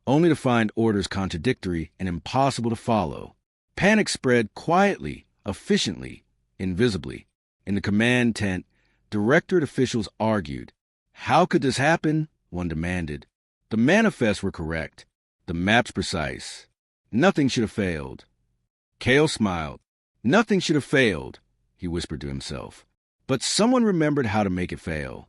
A: only to find orders contradictory and impossible to follow. Panic spread quietly, efficiently, invisibly. In the command tent, directorate officials argued. How could this happen? One demanded. The manifests were correct. The maps precise. Nothing should have failed. Kale smiled. Nothing should have failed, he whispered to himself. But someone remembered how to make it fail.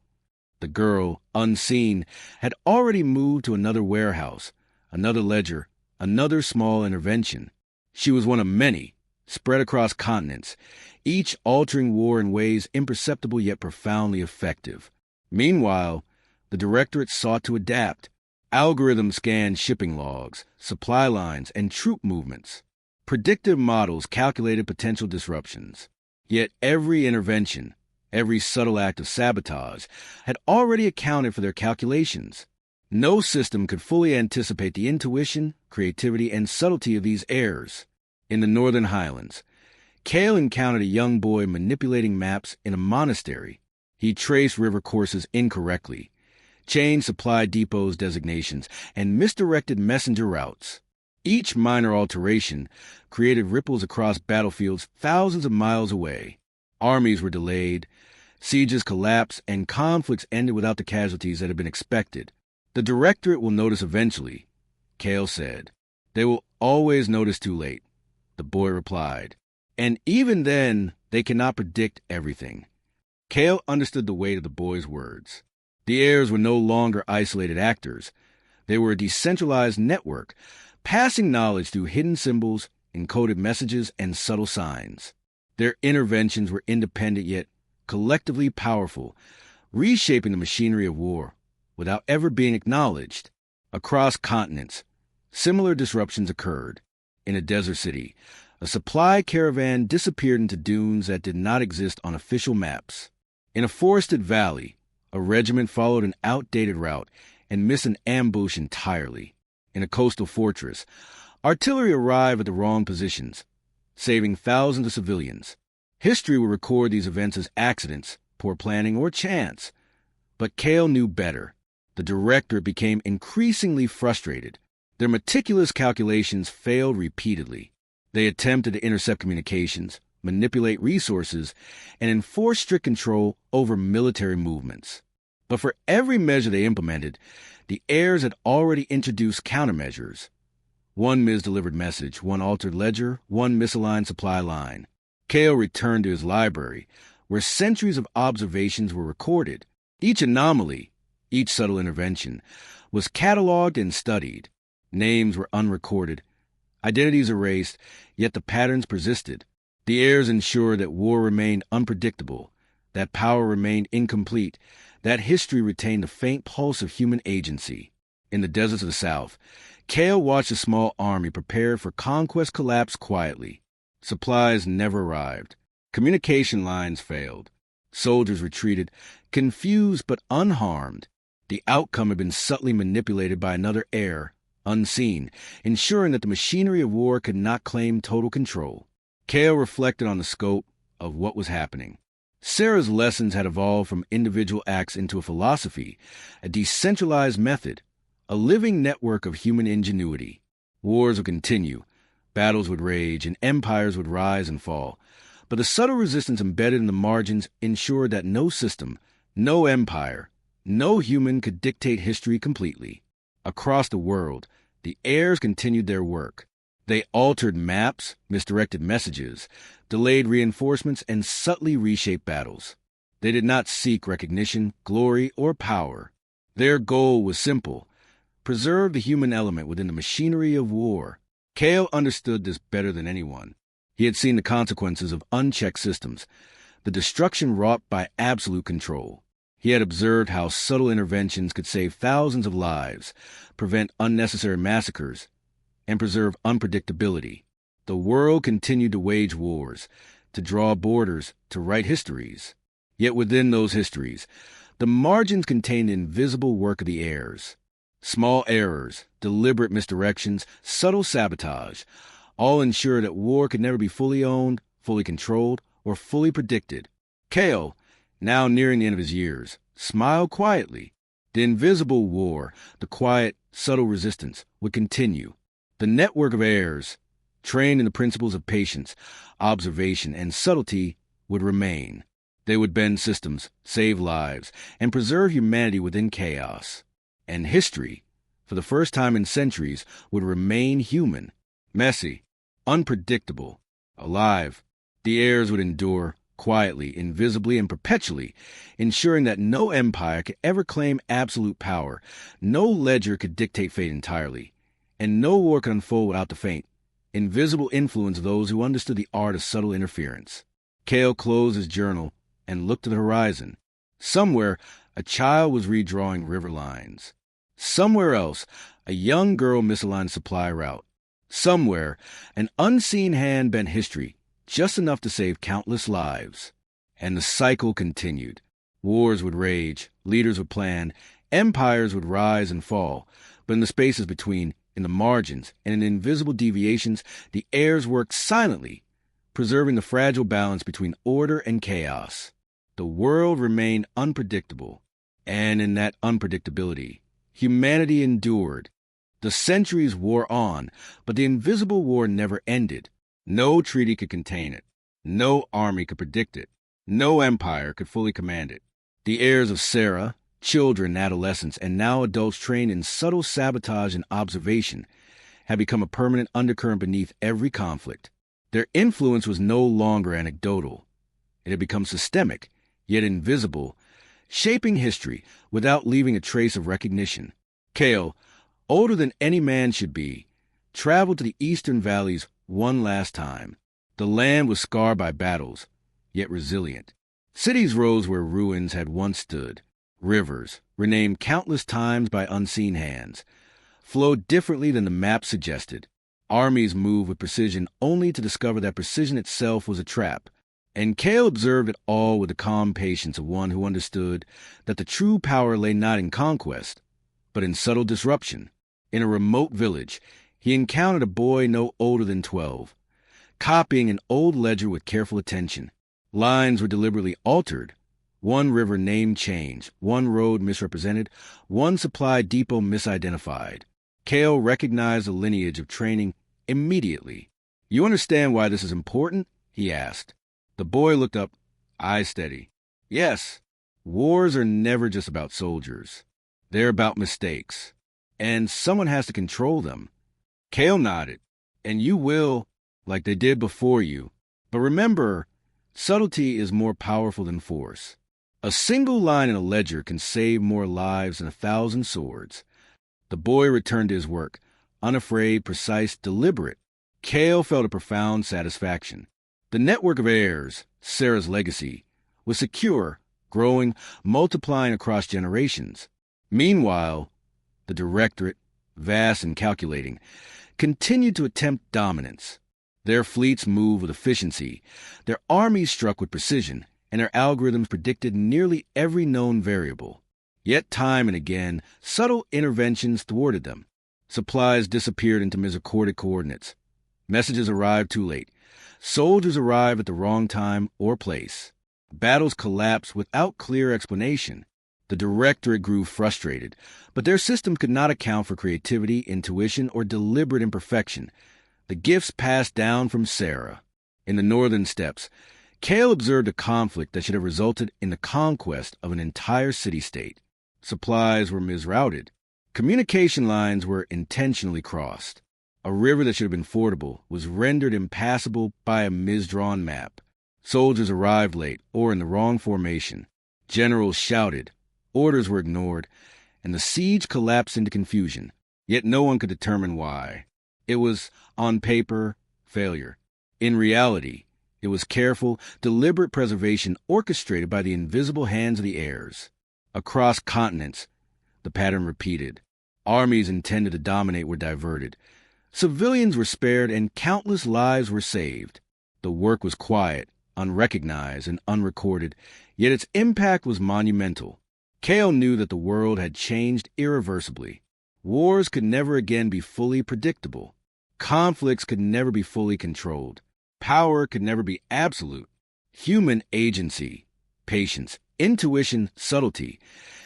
A: The girl, unseen, had already moved to another warehouse, another ledger, another small intervention. She was one of many, spread across continents, each altering war in ways imperceptible yet profoundly effective. Meanwhile, the directorate sought to adapt. Algorithms scanned shipping logs, supply lines, and troop movements. Predictive models calculated potential disruptions. Yet every intervention, every subtle act of sabotage, had already accounted for their calculations. No system could fully anticipate the intuition, creativity, and subtlety of these heirs. In the Northern Highlands, Kale encountered a young boy manipulating maps in a monastery. He traced river courses incorrectly, changed supply depots' designations, and misdirected messenger routes. Each minor alteration created ripples across battlefields thousands of miles away. Armies were delayed, sieges collapsed, and conflicts ended without the casualties that had been expected. The directorate will notice eventually, Kale said. They will always notice too late, the boy replied. And even then, they cannot predict everything. Kale understood the weight of the boy's words. The heirs were no longer isolated actors. They were a decentralized network, passing knowledge through hidden symbols, encoded messages, and subtle signs. Their interventions were independent yet collectively powerful, reshaping the machinery of war without ever being acknowledged. Across continents, similar disruptions occurred. In a desert city, a supply caravan disappeared into dunes that did not exist on official maps. In a forested valley, a regiment followed an outdated route and missed an ambush entirely. In a coastal fortress, artillery arrived at the wrong positions, saving thousands of civilians. History will record these events as accidents, poor planning, or chance. But Kale knew better. The directorate became increasingly frustrated. Their meticulous calculations failed repeatedly. They attempted to intercept communications, manipulate resources, and enforce strict control over military movements. But for every measure they implemented, the heirs had already introduced countermeasures. One misdelivered message, one altered ledger, one misaligned supply line. Kale returned to his library, where centuries of observations were recorded. Each anomaly, each subtle intervention, was cataloged and studied. Names were unrecorded, identities erased, yet the patterns persisted. The heirs ensured that war remained unpredictable, that power remained incomplete, that history retained the faint pulse of human agency. In the deserts of the South, Kale watched a small army prepare for conquest collapse quietly. Supplies never arrived. Communication lines failed. Soldiers retreated, confused but unharmed. The outcome had been subtly manipulated by another heir, unseen, ensuring that the machinery of war could not claim total control. Kale reflected on the scope of what was happening. Sera's lessons had evolved from individual acts into a philosophy, a decentralized method, a living network of human ingenuity. Wars would continue, battles would rage, and empires would rise and fall. But the subtle resistance embedded in the margins ensured that no system, no empire, no human could dictate history completely. Across the world, the heirs continued their work. They altered maps, misdirected messages, delayed reinforcements, and subtly reshaped battles. They did not seek recognition, glory, or power. Their goal was simple: preserve the human element within the machinery of war. Kale understood this better than anyone. He had seen the consequences of unchecked systems, the destruction wrought by absolute control. He had observed how subtle interventions could save thousands of lives, prevent unnecessary massacres, and preserve unpredictability. The world continued to wage wars, to draw borders, to write histories. Yet within those histories, the margins contained the invisible work of the heirs. Small errors, deliberate misdirections, subtle sabotage, all ensured that war could never be fully owned, fully controlled, or fully predicted. Kale, now nearing the end of his years, smiled quietly. The invisible war, the quiet, subtle resistance, would continue. The network of heirs, trained in the principles of patience, observation, and subtlety, would remain. They would bend systems, save lives, and preserve humanity within chaos. And history, for the first time in centuries, would remain human, messy, unpredictable, alive. The heirs would endure, quietly, invisibly, and perpetually, ensuring that no empire could ever claim absolute power, no ledger could dictate fate entirely, and no war could unfold without the faint, invisible influence of those who understood the art of subtle interference. Kale closed his journal and looked to the horizon. Somewhere, a child was redrawing river lines. Somewhere else, a young girl misaligned supply route. Somewhere, an unseen hand bent history, just enough to save countless lives. And the cycle continued. Wars would rage, leaders would plan, empires would rise and fall, but in the spaces between, in the margins, and in invisible deviations, the heirs worked silently, preserving the fragile balance between order and chaos. The world remained unpredictable, and in that unpredictability, humanity endured. The centuries wore on, but the invisible war never ended. No treaty could contain it. No army could predict it. No empire could fully command it. The heirs of Sera, children, adolescents, and now adults trained in subtle sabotage and observation, had become a permanent undercurrent beneath every conflict. Their influence was no longer anecdotal. It had become systemic, yet invisible, shaping history without leaving a trace of recognition. Kale, older than any man should be, traveled to the eastern valleys one last time. The land was scarred by battles, yet resilient. Cities rose where ruins had once stood. Rivers, renamed countless times by unseen hands, flowed differently than the map suggested. Armies moved with precision only to discover that precision itself was a trap. And Kale observed it all with the calm patience of one who understood that the true power lay not in conquest, but in subtle disruption. In a remote village, he encountered a boy no older than 12, copying an old ledger with careful attention. Lines were deliberately altered, one river name changed, one road misrepresented, one supply depot misidentified. Kale recognized the lineage of training immediately. "You understand why this is important?" he asked. The boy looked up, eyes steady. "Yes, wars are never just about soldiers. They're about mistakes. And someone has to control them." Kale nodded. "And you will, like they did before you. But remember, subtlety is more powerful than force. A single line in a ledger can save more lives than 1,000 swords." The boy returned to his work, unafraid, precise, deliberate. Kale felt a profound satisfaction. The network of heirs, Sera's legacy, was secure, growing, multiplying across generations. Meanwhile, the Directorate, vast and calculating, continued to attempt dominance. Their fleets moved with efficiency, their armies struck with precision, and their algorithms predicted nearly every known variable. Yet time and again, subtle interventions thwarted them. Supplies disappeared into misrecorded coordinates. Messages arrived too late. Soldiers arrived at the wrong time or place. Battles collapsed without clear explanation. The Directorate grew frustrated, but their system could not account for creativity, intuition, or deliberate imperfection, the gifts passed down from Sera. In the northern steppes, Kale observed a conflict that should have resulted in the conquest of an entire city-state. Supplies were misrouted. Communication lines were intentionally crossed. A river that should have been fordable was rendered impassable by a misdrawn map. Soldiers arrived late or in the wrong formation. Generals shouted. Orders were ignored, and the siege collapsed into confusion. Yet no one could determine why. It was, on paper, failure. In reality, it was careful, deliberate preservation orchestrated by the invisible hands of the heirs. Across continents, the pattern repeated. Armies intended to dominate were diverted. Civilians were spared and countless lives were saved. The work was quiet, unrecognized, and unrecorded, yet its impact was monumental. Kale knew that the world had changed irreversibly. Wars could never again be fully predictable. Conflicts could never be fully controlled. Power could never be absolute. Human agency, patience, intuition, subtlety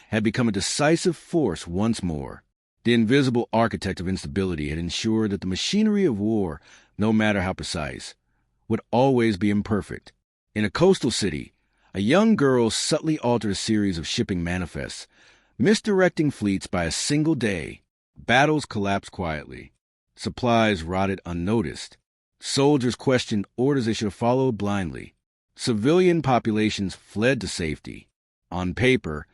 A: had become a decisive force once more. The invisible architect of instability had ensured that the machinery of war, no matter how precise, would always be imperfect. In a coastal city, a young girl subtly altered a series of shipping manifests, misdirecting fleets by a single day. Battles collapsed quietly. Supplies rotted unnoticed. Soldiers questioned orders they should have followed blindly. Civilian populations fled to safety. On paper,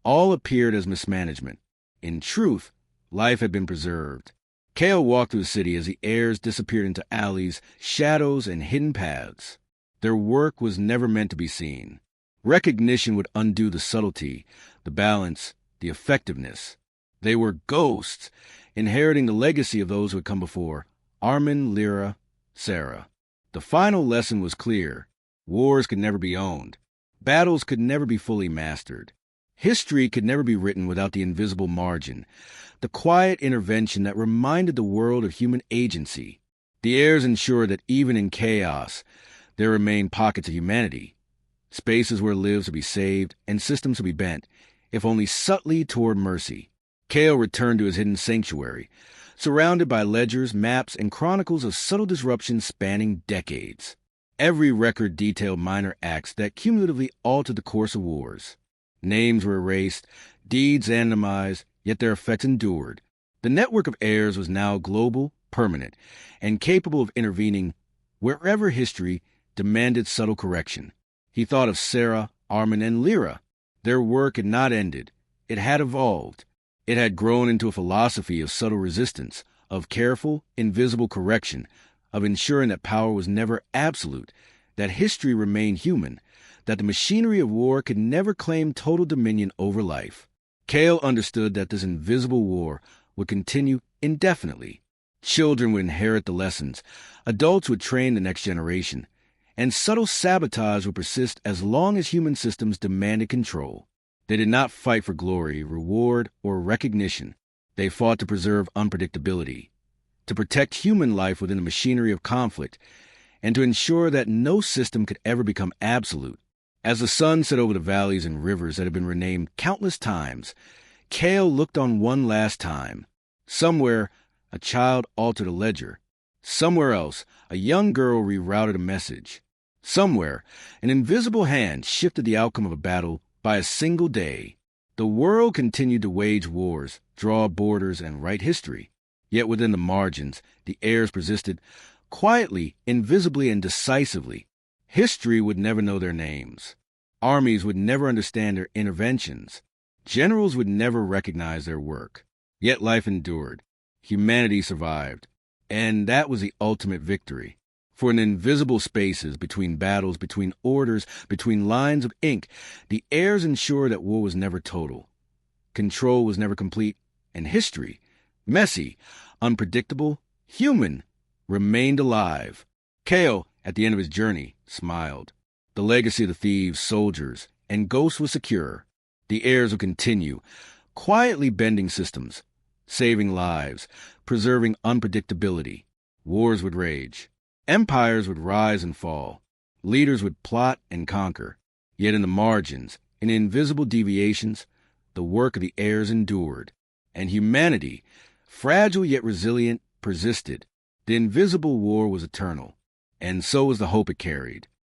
A: all appeared as mismanagement. In truth, life had been preserved. Kale walked through the city as the heirs disappeared into alleys, shadows, and hidden paths. Their work was never meant to be seen. Recognition would undo the subtlety, the balance, the effectiveness. They were ghosts, inheriting the legacy of those who had come before, Arman, Lira, Sera. The final lesson was clear. Wars could never be owned. Battles could never be fully mastered. History could never be written without the invisible margin, the quiet intervention that reminded the world of human agency. The heirs ensured that even in chaos, there remained pockets of humanity, spaces where lives would be saved and systems would be bent, if only subtly toward mercy. Kale returned to his hidden sanctuary, surrounded by ledgers, maps, and chronicles of subtle disruptions spanning decades. Every record detailed minor acts that cumulatively altered the course of wars. Names were erased, deeds anonymized, yet their effects endured. The network of heirs was now global, permanent, and capable of intervening wherever history demanded subtle correction. He thought of Sera, Arman, and Lira. Their work had not ended. It had evolved. It had grown into a philosophy of subtle resistance, of careful, invisible correction, of ensuring that power was never absolute, that history remained human, that the machinery of war could never claim total dominion over life. Kale understood that this invisible war would continue indefinitely. Children would inherit the lessons, adults would train the next generation, and subtle sabotage would persist as long as human systems demanded control. They did not fight for glory, reward, or recognition. They fought to preserve unpredictability, to protect human life within the machinery of conflict, and to ensure that no system could ever become absolute. As the sun set over the valleys and rivers that had been renamed countless times, Kale looked on one last time. Somewhere, a child altered a ledger. Somewhere else, a young girl rerouted a message. Somewhere, an invisible hand shifted the outcome of a battle by a single day. The world continued to wage wars, draw borders, and write history. Yet within the margins, the heirs persisted, quietly, invisibly, and decisively. History would never know their names. Armies would never understand their interventions. Generals would never recognize their work. Yet life endured. Humanity survived. And that was the ultimate victory. For in invisible spaces, between battles, between orders, between lines of ink, the heirs ensured that war was never total. Control was never complete, and history, messy, unpredictable, human, remained alive. Kale, at the end of his journey, smiled. The legacy of the thieves, soldiers, and ghosts was secure. The heirs would continue, quietly bending systems, saving lives, preserving unpredictability. Wars would rage. Empires would rise and fall. Leaders would plot and conquer. Yet in the margins, in invisible deviations, the work of the heirs endured. And humanity, fragile yet resilient, persisted. The invisible war was eternal. And so was the hope it carried.